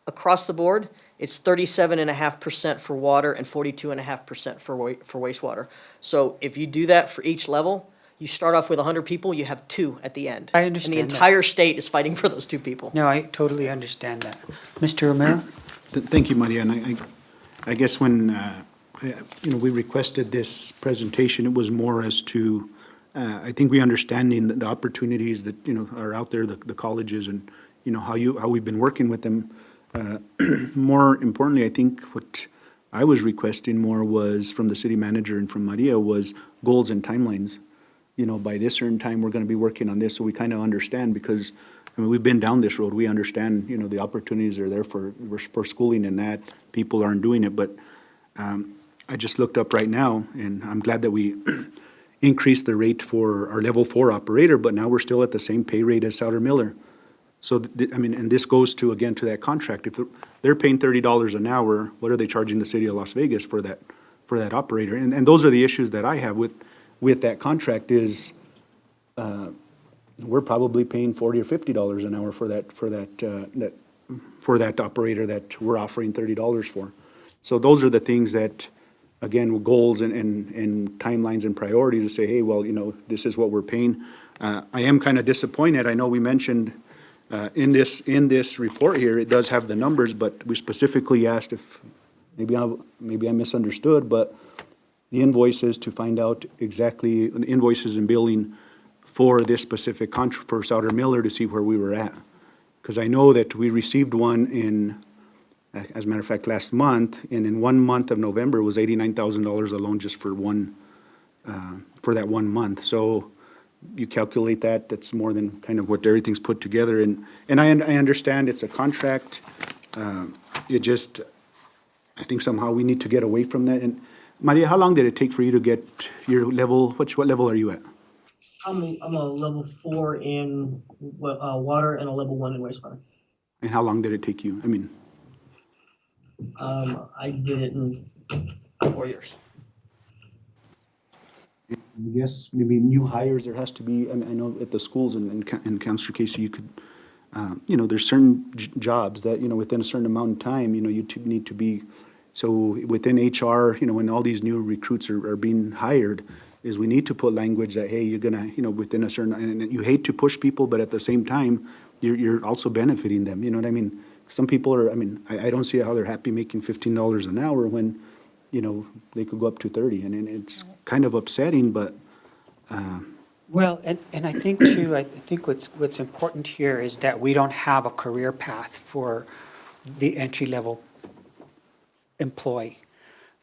across the board, it's 37.5% for water and 42.5% for wastewater. So if you do that for each level, you start off with 100 people, you have 2 at the end. I understand And the that. entire state is fighting for those 2 people. No, I totally understand that. Mr. Romero? Thank you, Maria. And I guess when, we requested this presentation, it was more as to, I think we understanding the opportunities that, are out there, the colleges and, how we've been working with them. More importantly, I think what I was requesting more was from the city manager and from Maria was goals and timelines. You know, by this certain time, we're gonna be working on this, so we kind of understand, because, I mean, we've been down this road, we understand, you know, the opportunities are there for schooling and that, people aren't doing it, but, I just looked up right now, and I'm glad that we increased the rate for our level 4 operator, but now we're still at the same pay rate as Souter Miller. So, I mean, and this goes to, again, to that contract. If they're paying $30 an hour, what are they charging the city of Las Vegas for that operator? And those are the issues that I have with that contract is, we're probably paying $40 or $50 an hour for that operator that we're offering $30 for. So those are the things that, again, with goals and timelines and priorities to say, hey, well, you know, this is what we're paying. I am kind of disappointed. I know we mentioned in this report here, it does have the numbers, but we specifically asked if, maybe I misunderstood, but the invoices to find out exactly, the invoices and billing for this specific contract for Souter Miller to see where we were at. Because I know that we received one in, as a matter of fact, last month, and in 1 month of November was $89,000 alone just for for that 1 month. So you calculate that, that's more than kind of what everything's put together. And I understand it's a contract. It just, I think somehow we need to get away from that. And Maria, how long did it take for you to get your level, what level are you at? I'm a level 4 in water and a level 1 in wastewater. And how long did it take you? I mean, I did it in 4 years. I guess maybe new hires, there has to be, I mean, I know at the schools and Councilor Casey, you could, you know, there's certain jobs that, you know, within a certain amount of time, you know, you need to be, so within HR, you know, when all these new recruits are being hired, is we need to put language that, hey, you're gonna, you know, within a certain, and you hate to push people, but at the same time, you're also benefiting them, you know what I mean? Some people are, I mean, I don't see how they're happy making $15 an hour when, you know, they could go up to 30, and it's kind of upsetting, but. Well, and I think too, I think what's important here is that we don't have a career path for the entry-level employee.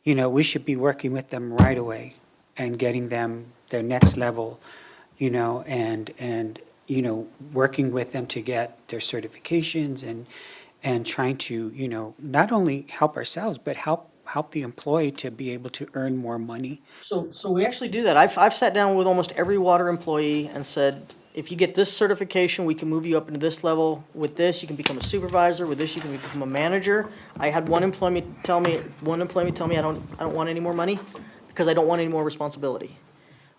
You know, we should be working with them right away and getting them their next level, you know, and you know, working with them to get their certifications and trying to, you know, not only help ourselves, but help the employee to be able to earn more money. So we actually do that. I've sat down with almost every water employee and said, if you get this certification, we can move you up into this level. With this, you can become a supervisor. With this, you can become a manager. I had one employee tell me, I don't want any more money because I don't want any more responsibility.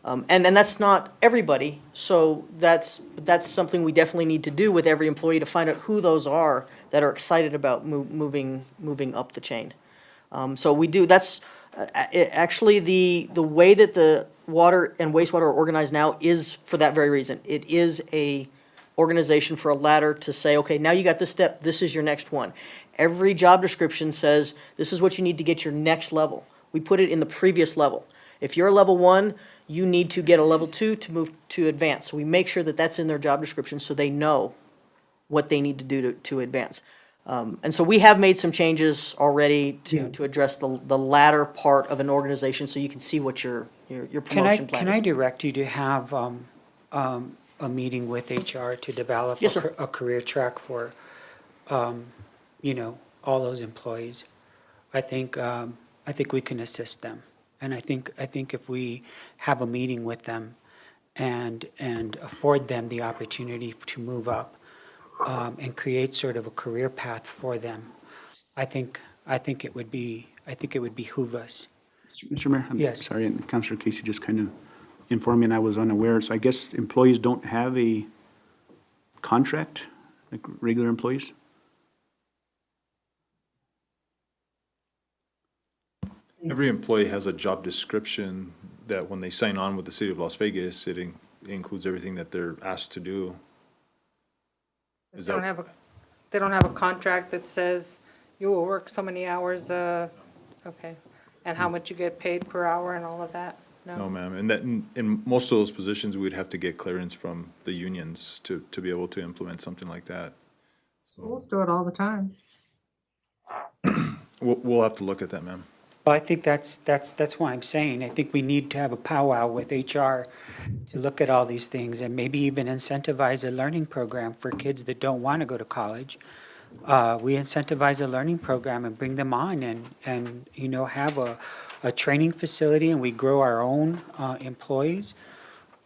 And that's not everybody. So that's something we definitely need to do with every employee to find out who those are that are excited about moving up the chain. So we do, that's actually the way that the water and wastewater are organized now is for that very reason. It is a organization for a ladder to say, okay, now you got this step, this is your next one. Every job description says, this is what you need to get your next level. We put it in the previous level. If you're a level 1, you need to get a level 2 to move to advance. So we make sure that that's in their job description so they know what they need to do to advance. And so we have made some changes already to address the latter part of an organization so you can see what your promotion plan is. Can I direct you to have a meeting with HR to develop Yes, sir. a career track for, you know, all those employees? I think we can assist them. And I think if we have a meeting with them and afford them the opportunity to move up, and create sort of a career path for them, I think it would behoove us. Mr. Mayor? I'm Yes. sorry, and Councilor Casey just kind of informed me and I was unaware. So I guess employees don't have a contract, like regular employees? Every employee has a job description that when they sign on with the city of Las Vegas, it includes everything that they're asked to do. They don't have a contract that says you will work so many hours, okay, and how much you get paid per hour and all of that? No, ma'am. And that, in most of those positions, we'd have to get clearance from the unions to be able to implement something like that. Schools do it all the time. We'll have to look at that, ma'am. Well, I think that's why I'm saying, I think we need to have a powwow with HR to look at all these things and maybe even incentivize a learning program for kids that don't want to go to college. We incentivize a learning program and bring them on and, you know, have a training facility and we grow our own, employees.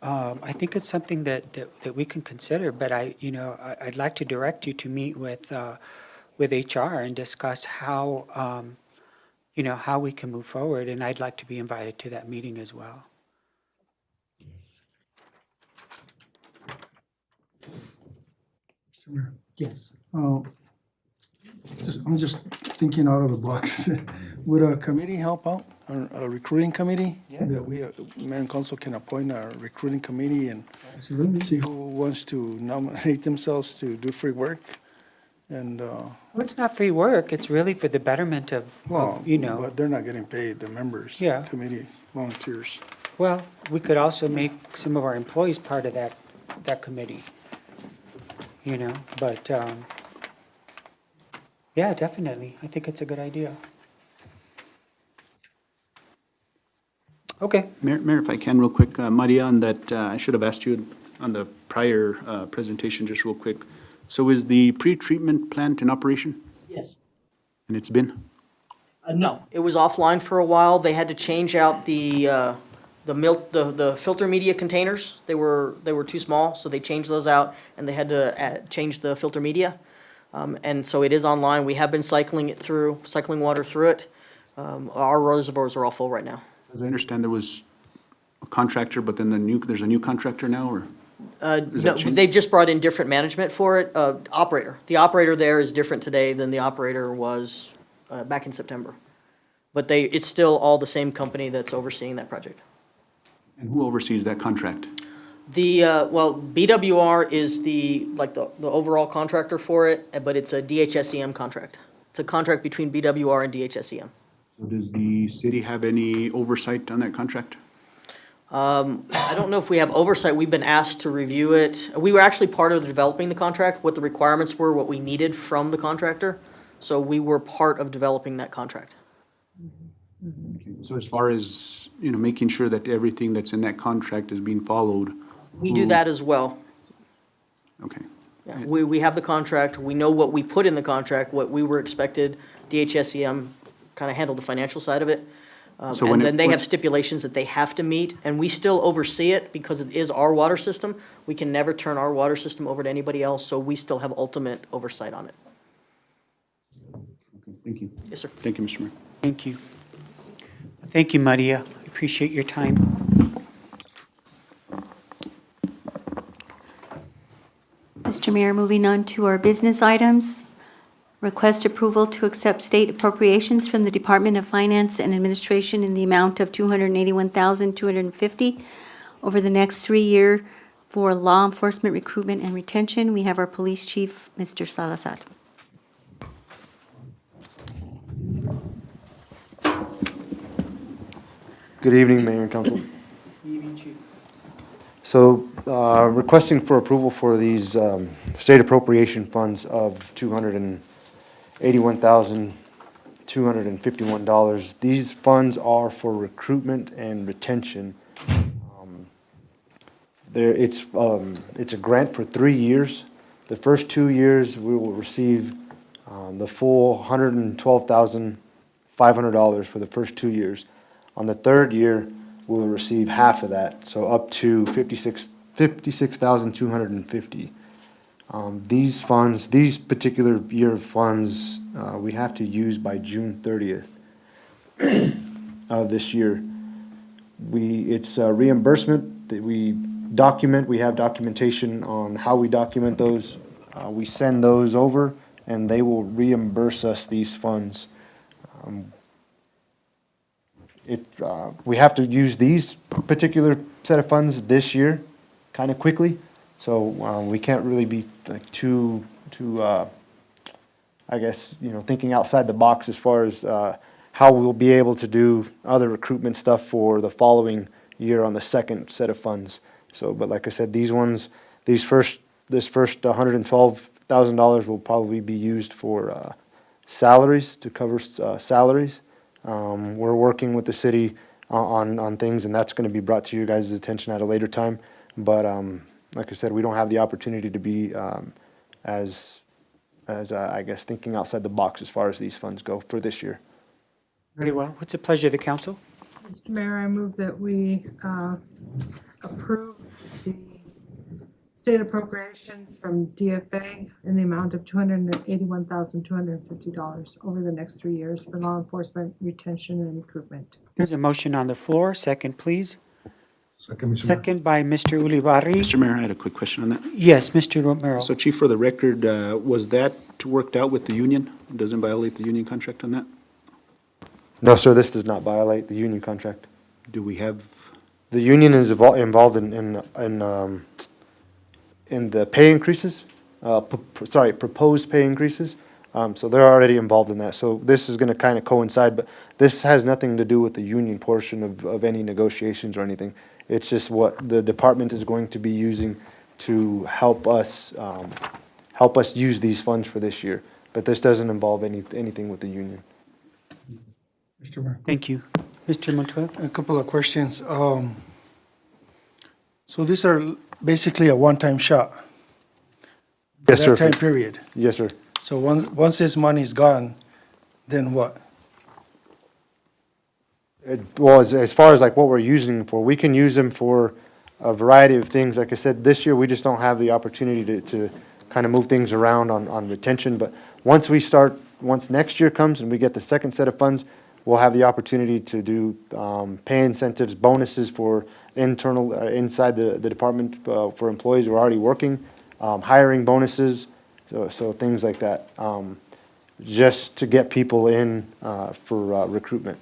I think it's something that we can consider, but I'd like to direct you to meet with HR and discuss how, how we can move forward, and I'd like to be invited to that meeting as well. Mr. Mayor. Yes. I'm just thinking out of the box. Would a committee help out, a recruiting committee? Yeah. That mayor and council can appoint a recruiting committee and Absolutely. see who wants to nominate themselves to do free work? And, Well, it's not free work, it's really for the betterment of, well, you know. but they're not getting paid, the members. Yeah. Committee volunteers. Well, we could also make some of our employees part of that committee, but, yeah, definitely. I think it's a good idea. Okay. Mayor, if I can, real quick, Maria, on that, I should have asked you on the prior presentation, just real quick. So is the pre-treatment plant in operation? Yes. And it's been? No, it was offline for a while. They had to change out the filter media containers. They were too small, so they changed those out, and they had to change the filter media. And so it is online. We have been cycling water through it. Our reservoirs are all full right now. As I understand, there was a contractor, but then there's a new contractor now, or? Is No, that changed? they've just brought in different management for it. Operator. The operator there is different today than the operator was back in September. But it's still all the same company that's overseeing that project. And who oversees that contract? BWR is the overall contractor for it, but it's a DHSEM contract. It's a contract between BWR and DHSEM. So does the city have any oversight on that contract? I don't know if we have oversight. We've been asked to review it. We were actually part of developing the contract, what the requirements were, what we needed from the contractor. So we were part of developing that contract. So as far as, making sure that everything that's in that contract is being followed? We do that as well. Okay. Yeah, we have the contract. We know what we put in the contract, what we were expected. DHSEM kind of handled the financial side of it. So And when then they have stipulations that they have to meet, and we still oversee it because it is our water system. We can never turn our water system over to anybody else, so we still have ultimate oversight on it. Okay, thank you. Yes, sir. Thank you, Mr. Mayor. Thank you. Thank you, Maria. I appreciate your time. Mr. Mayor, moving on to our business items. Request approval to accept state appropriations from the Department of Finance and Administration in the amount of $281,250 over the next 3 year for law enforcement recruitment and retention. We have our police chief, Mr. Salazar. Good evening, Mayor and Council. So, requesting for approval for these state appropriation funds of $281,251. These funds are for recruitment and retention. It's a grant for 3 years. The first 2 years, we will receive the full $112,500 for the first 2 years. On the third year, we'll receive half of that, so up to $56,250. These funds, these particular year funds, we have to use by June 30th of this year. It's a reimbursement that we document. We have documentation on how we document those. We send those over, and they will reimburse us these funds. We have to use these particular set of funds this year, kind of quickly, so we can't really be like too I guess, thinking outside the box as far as how we'll be able to do other recruitment stuff for the following year on the second set of funds. So, but like I said, this first $112,000 will probably be used for salaries, to cover salaries. We're working with the city on things, and that's going to be brought to your guys' attention at a later time. But like I said, we don't have the opportunity to be as I guess, thinking outside the box as far as these funds go for this year. Very well. What's the pleasure of the council? Mr. Mayor, I move that we approve the state appropriations from DFA in the amount of $281,250 over the next 3 years for law enforcement retention and recruitment. There's a motion on the floor. Second, please. Second, Second by Mr. Ulibarri. Mr. Mayor, I had a quick question on that. Yes, Mr. Romero. So Chief, for the record, was that worked out with the union? Doesn't violate the union contract on that? No, sir, this does not violate the union contract. Do we have, The union is involved in the pay increases, proposed pay increases. So they're already involved in that. So this is going to kind of coincide, but this has nothing to do with the union portion of any negotiations or anything. It's just what the department is going to be using to help us use these funds for this year. But this doesn't involve anything with the union. Mr. Mayor. Thank you. Mr. Montoya? A couple of questions. So these are basically a one-time shot? Yes, sir. That time period? Yes, sir. So once this money's gone, then what? Well, as far as like what we're using them for, we can use them for a variety of things. Like I said, this year, we just don't have the opportunity to kind of move things around on retention. But once next year comes and we get the second set of funds, we'll have the opportunity to do pay incentives, bonuses for inside the department for employees who are already working, hiring bonuses, so things like that, just to get people in for recruitment.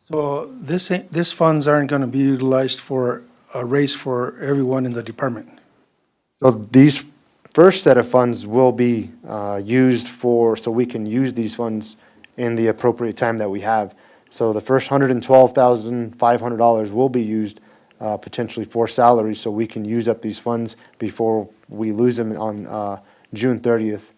So this funds aren't going to be utilized for a raise for everyone in the department? So these first set of funds will be used so we can use these funds in the appropriate time that we have. So the first $112,500 will be used potentially for salaries, so we can use up these funds before we lose them on June 30th.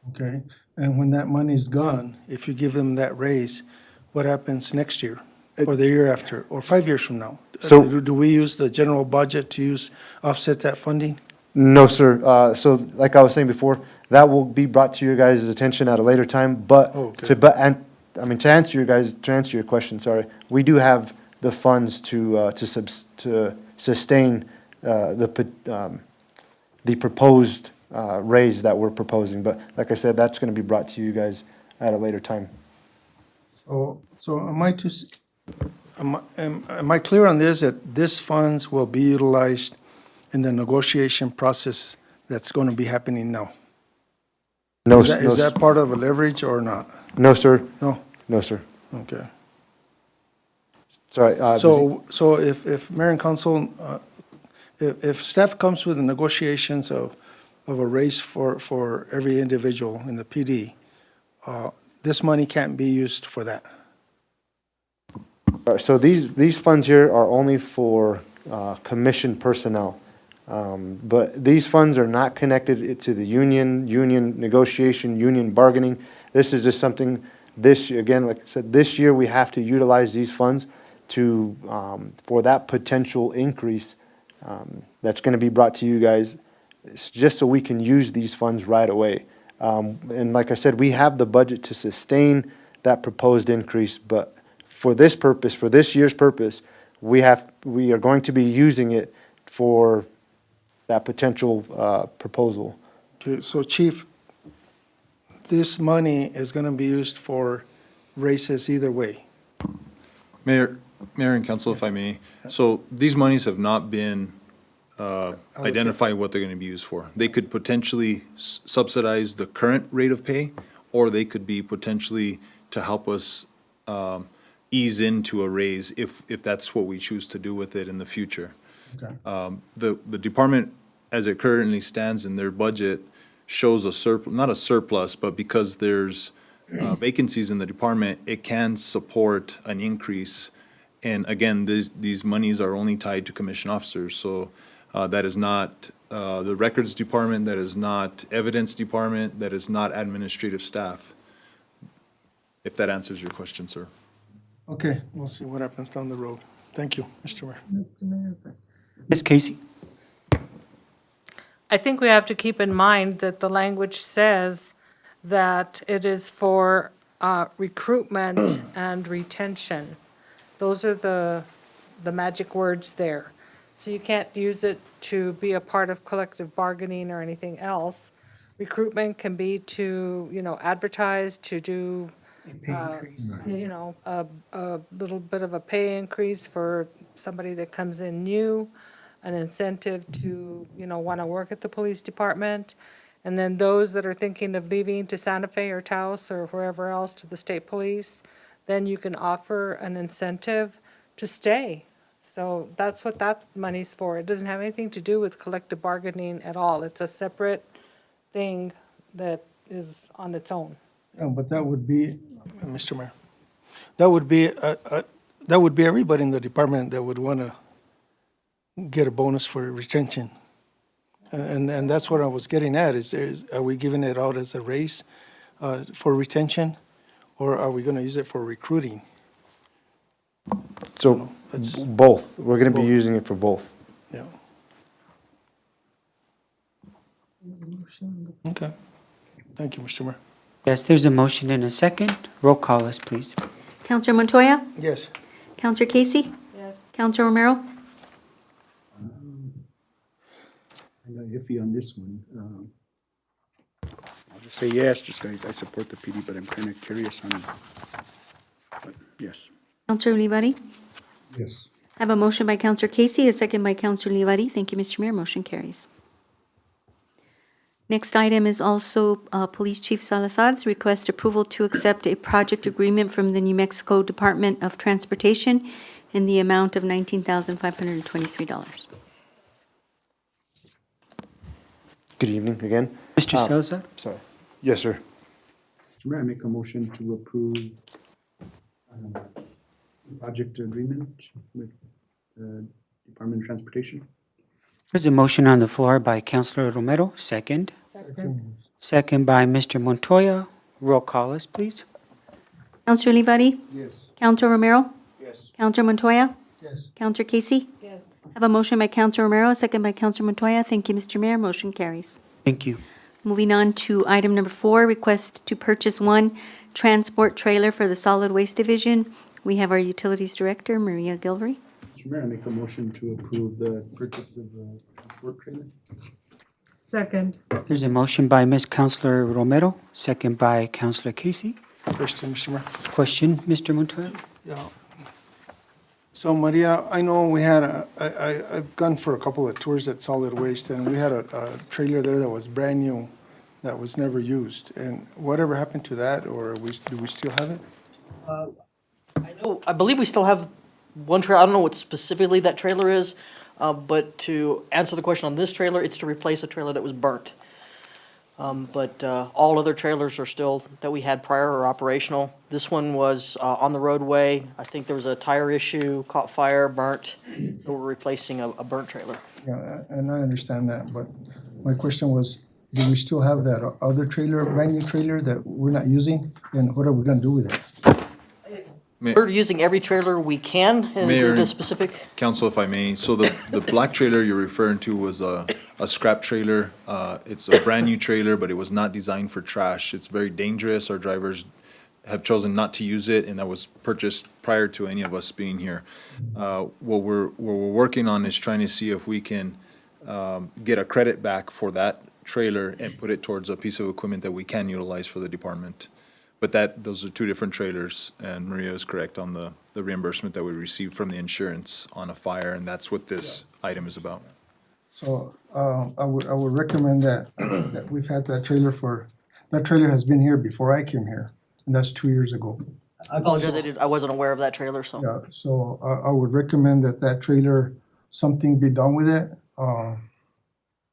Okay, and when that money's gone, if you give them that raise, what happens next year? Or the year after, or 5 years from now? So- Do we use the general budget to offset that funding? No, sir. So like I was saying before, that will be brought to your guys' attention at a later time, but Okay. to answer your question, sorry, we do have the funds to sustain the proposed raise that we're proposing. But like I said, that's going to be brought to you guys at a later time. So am I clear on this, that this funds will be utilized in the negotiation process that's going to be happening now? No, Is that part of a leverage or not? no, sir. No? No, sir. Okay. Sorry. So if Mayor and Council, if staff comes with the negotiations of a raise for every individual in the PD, this money can't be used for that? So these funds here are only for commission personnel. But these funds are not connected to the union negotiation, union bargaining. This is just something, again, like I said, this year we have to utilize these funds for that potential increase that's going to be brought to you guys, just so we can use these funds right away. And like I said, we have the budget to sustain that proposed increase, but for this purpose, for this year's purpose, we are going to be using it for that potential proposal. Okay, so Chief, this money is going to be used for raises either way? Mayor and Council, if I may, so these monies have not been identified what they're going to be used for. They could potentially subsidize the current rate of pay, or they could be potentially to help us ease into a raise if that's what we choose to do with it in the future. Okay. The department, as it currently stands in their budget, shows not a surplus, but because there's vacancies in the department, it can support an increase. And again, these monies are only tied to commission officers, so that is not the records department, that is not evidence department, that is not administrative staff. if that answers your question, sir. Okay, we'll see what happens down the road. Thank you, Mr. Mayor. Ms. Casey? I think we have to keep in mind that the language says that it is for recruitment and retention. Those are the magic words there. So you can't use it to be a part of collective bargaining or anything else. Recruitment can be to, advertise, to do, a little bit of a pay increase for somebody that comes in new, an incentive to, want to work at the police department. And then those that are thinking of leaving to Santa Fe or Taos or wherever else to the state police, then you can offer an incentive to stay. So that's what that money's for. It doesn't have anything to do with collective bargaining at all. It's a separate thing that is on its own. Yeah, but that would be, Mr. Mayor, that would be everybody in the department that would want to get a bonus for retention. And that's what I was getting at, is are we giving it out as a raise for retention, or are we going to use it for recruiting? So both, we're gonna be using it for both. Yeah. Okay. Thank you, Mr. Mayor. Yes, there's a motion and a second. Roll call us, please. Counselor Montoya? Yes. Counselor Casey? Yes. Counselor Romero? I'm not iffy on this one. I'll just say yes, just guys, I support the PD, but I'm kind of curious on, but yes. Counselor Olivari? Yes. I have a motion by Counselor Casey, a second by Counselor Olivari. Thank you, Mr. Mayor. Motion carries. Next item is also Police Chief Salazar's request approval to accept a project agreement from the New Mexico Department of Transportation in the amount of $19,523. Good evening again. Mr. Salazar? Sorry. Yes, sir. Mr. Mayor, I make a motion to approve project agreement with Department of Transportation. There's a motion on the floor by Counselor Romero, second. Second by Mr. Montoya. Roll call us, please. Counselor Olivari? Yes. Counselor Romero? Yes. Counselor Montoya? Yes. Counselor Casey? Yes. I have a motion by Counselor Romero, a second by Counselor Montoya. Thank you, Mr. Mayor. Motion carries. Thank you. Moving on to item number 4, request to purchase one transport trailer for the Solid Waste Division. We have our Utilities Director, Maria Gilvery. Mr. Mayor, I make a motion to approve the purchase of the transport trailer. Second. There's a motion by Ms. Counselor Romero, second by Counselor Casey. Question, Mr. Mayor. Question, Mr. Montoya? Yeah. So Maria, I know we had I've gone for a couple of tours at Solid Waste, and we had a trailer there that was brand new, that was never used. And whatever happened to that, or do we still have it? I believe we still have one trailer. I don't know what specifically that trailer is, but to answer the question on this trailer, it's to replace a trailer that was burnt. But all other trailers are still, that we had prior, are operational. This one was on the roadway. I think there was a tire issue, caught fire, burnt. So we're replacing a burnt trailer. Yeah, and I understand that, but my question was, do we still have that other trailer, brand new trailer that we're not using? And what are we gonna do with it? We're using every trailer we can. Is Mayor, it a specific? Council, if I may, so the black trailer you're referring to was a scrap trailer. It's a brand-new trailer, but it was not designed for trash. It's very dangerous. Our drivers have chosen not to use it, and that was purchased prior to any of us being here. What we're working on is trying to see if we can get a credit back for that trailer and put it towards a piece of equipment that we can utilize for the department. But those are two different trailers, and Maria is correct on the reimbursement that we received from the insurance on a fire, and that's what this item is about. So, I would recommend that, that we've had that trailer has been here before I came here, and that's 2 years ago. I apologize, I wasn't aware of that trailer, so. Yeah, so I would recommend that trailer, something be done with it.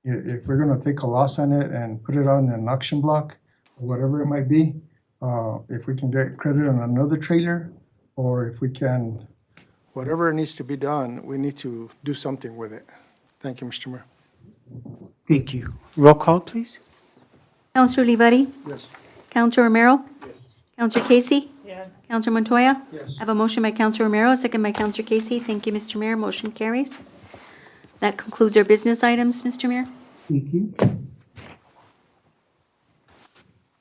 If we're gonna take a loss on it and put it on an auction block, or whatever it might be, if we can get credit on another trailer, or if we can, whatever needs to be done, we need to do something with it. Thank you, Mr. Mayor. Thank you. Roll call, please. Counselor Olivari? Yes. Counselor Romero? Yes. Counselor Casey? Yes. Counselor Montoya? Yes. I have a motion by Counselor Romero, a second by Counselor Casey. Thank you, Mr. Mayor. Motion carries. That concludes our business items, Mr. Mayor. Thank you.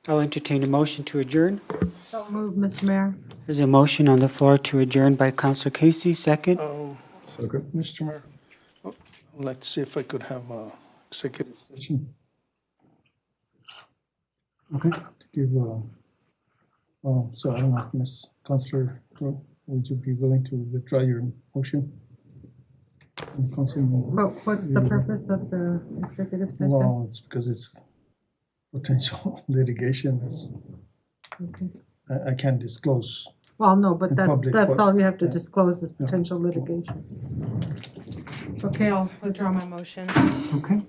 I'll entertain a motion to adjourn. So moved, Mr. Mayor. There's a motion on the floor to adjourn by Counselor Casey, second. Mr. Mayor, I'd like to see if I could have a executive session Okay. to give, so I don't know, Ms. Counselor, would you be willing to withdraw your motion? What's the purpose of the executive session? Well, it's because it's potential litigation. That's, Okay. I can't disclose. Well, no, but In public, that's but- all you have to yeah. disclose is potential litigation. Okay, I'll withdraw my motion. Okay.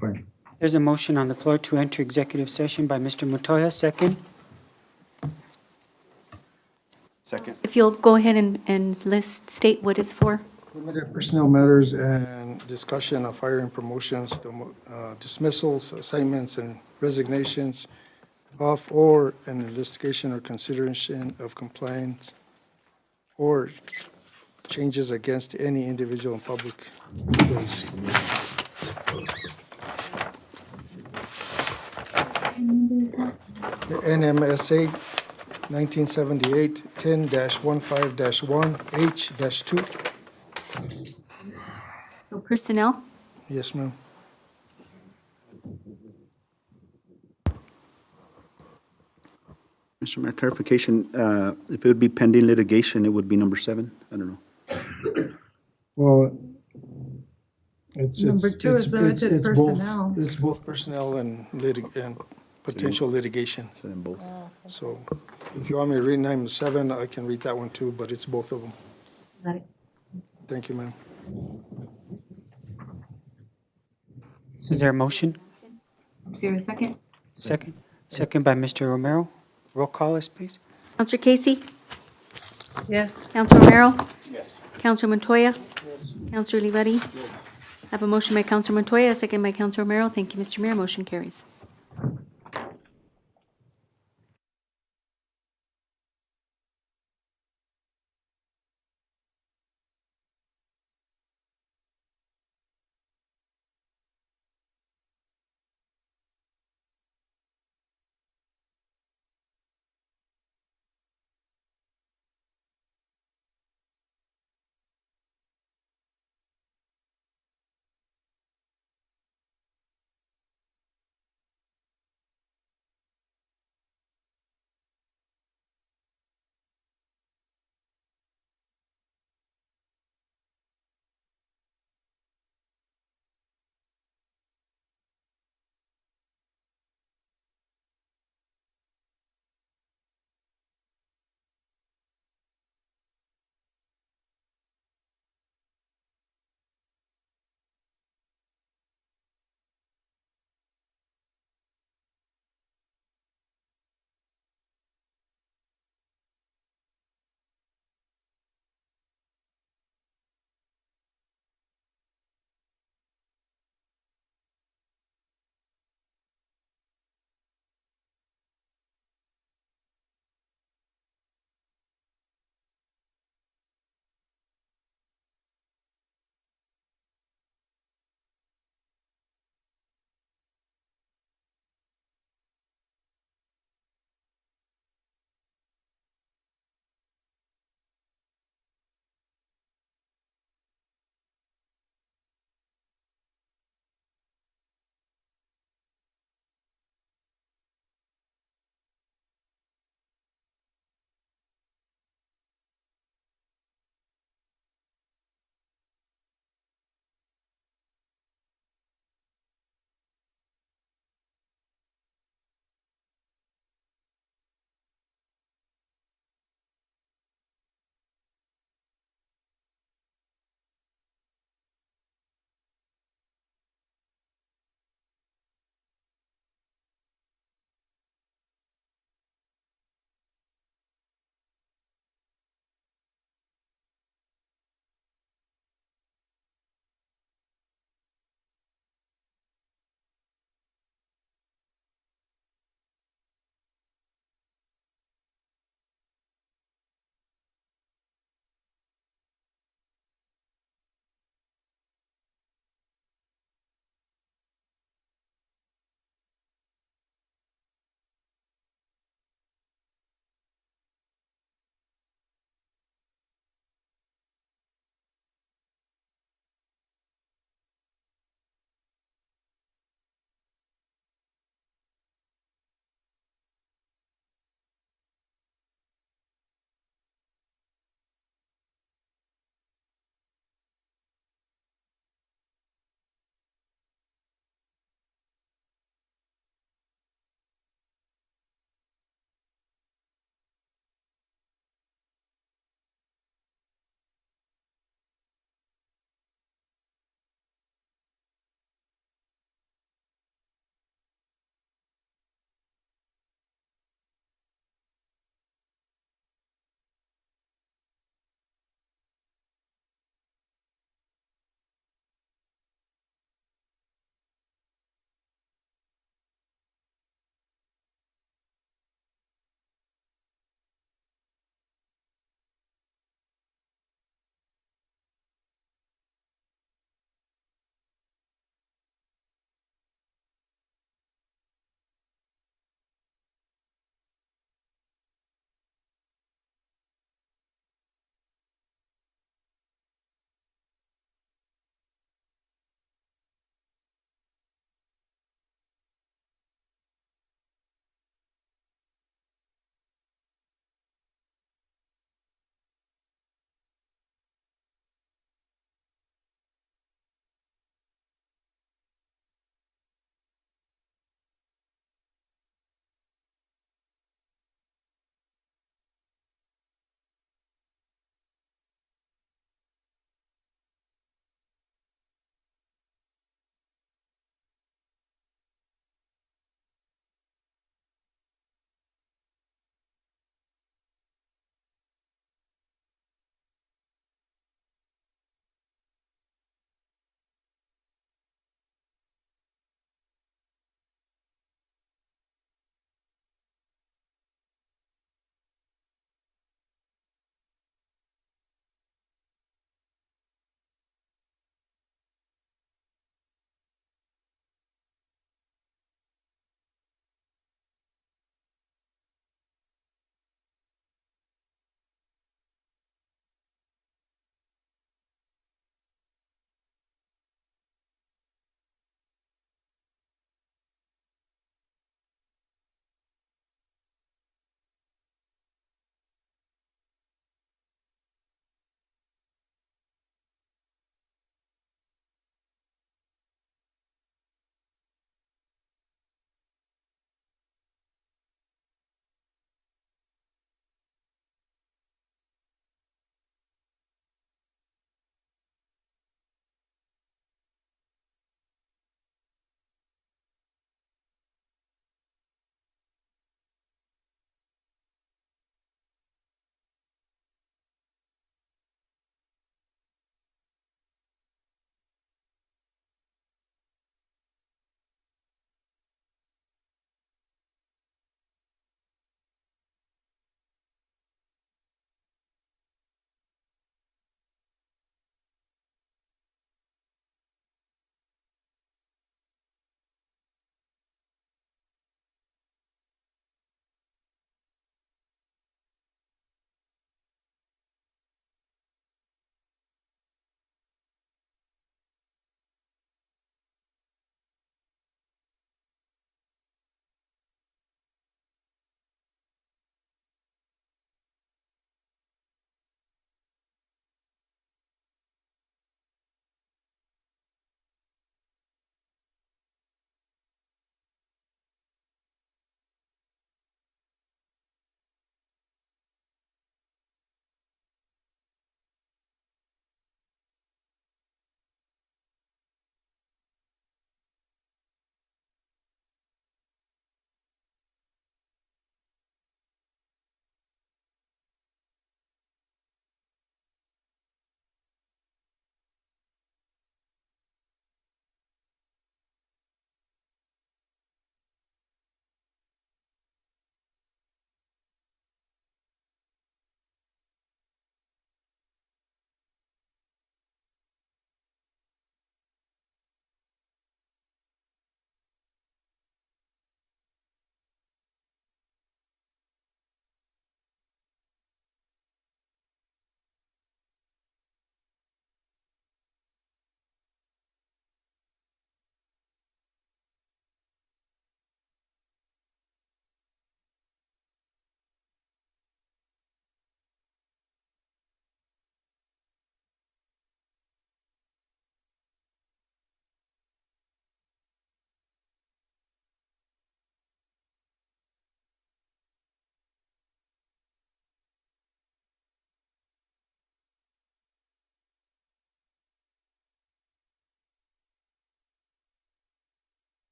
Fine. There's a motion on the floor to enter executive session by Mr. Montoya, second. Second. If you'll go ahead and state what it's for. Limited personnel matters and discussion of hiring promotions, dismissals, assignments, and resignations of or an investigation or consideration of compliance or changes against any individual and public employees. The NMSA 1978 10-15-1H-2. So personnel? Yes, ma'am. Mr. Mayor, clarification, if it would be pending litigation, it would be number 7? I don't know. Well, it's. Number two is limited it's both- personnel. It's both personnel and and potential litigation. So then both. So if you want me to read item 7, I can read that one too, but it's both of them. Got it. Thank you, ma'am. Is there a motion? Is there a second? Second. Second by Mr. Romero. Roll call us, please. Counselor Casey? Yes. Counselor Romero? Yes. Counselor Montoya? Counselor Olivetti? I have a motion by Counselor Montoya, a second by Counselor Romero. Thank you, Mr. Mayor. Motion carries.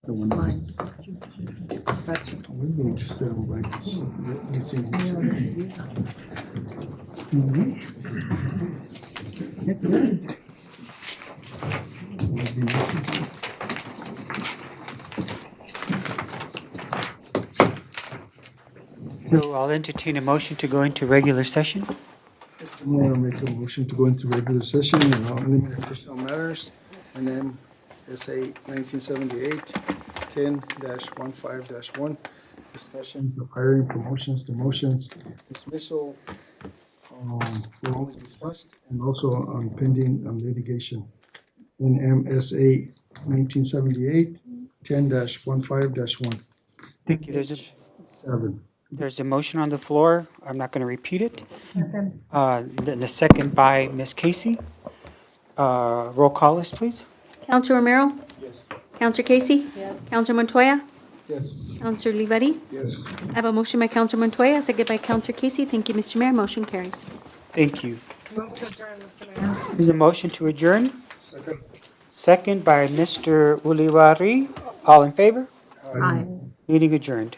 The one. I would be interested in like this. Let me see. So I'll entertain a motion to go into regular session. Mr. Mayor, I make a motion to go into regular session and unlimited personnel matters, and then SA 1978 10-15-1, discussions of hiring, promotions, demotions, dismissal, were only discussed, and also on pending litigation. NMSA 1978 10-15-1. Thank you. Seven. There's a motion on the floor. I'm not going to repeat it. Then the second by Ms. Casey. Roll call list, please. Counselor Romero? Yes. Counselor Casey? Yes. Counselor Montoya? Yes. Counselor Olivari? Yes. I have a motion by Counselor Montoya, second by Counselor Casey. Thank you, Mr. Mayor. Motion carries. Thank you. Move to adjourn, Mr. Mayor. Is a motion to adjourn? Second. Second by Mr. Uliwari. All in favor? Aye. Meeting adjourned.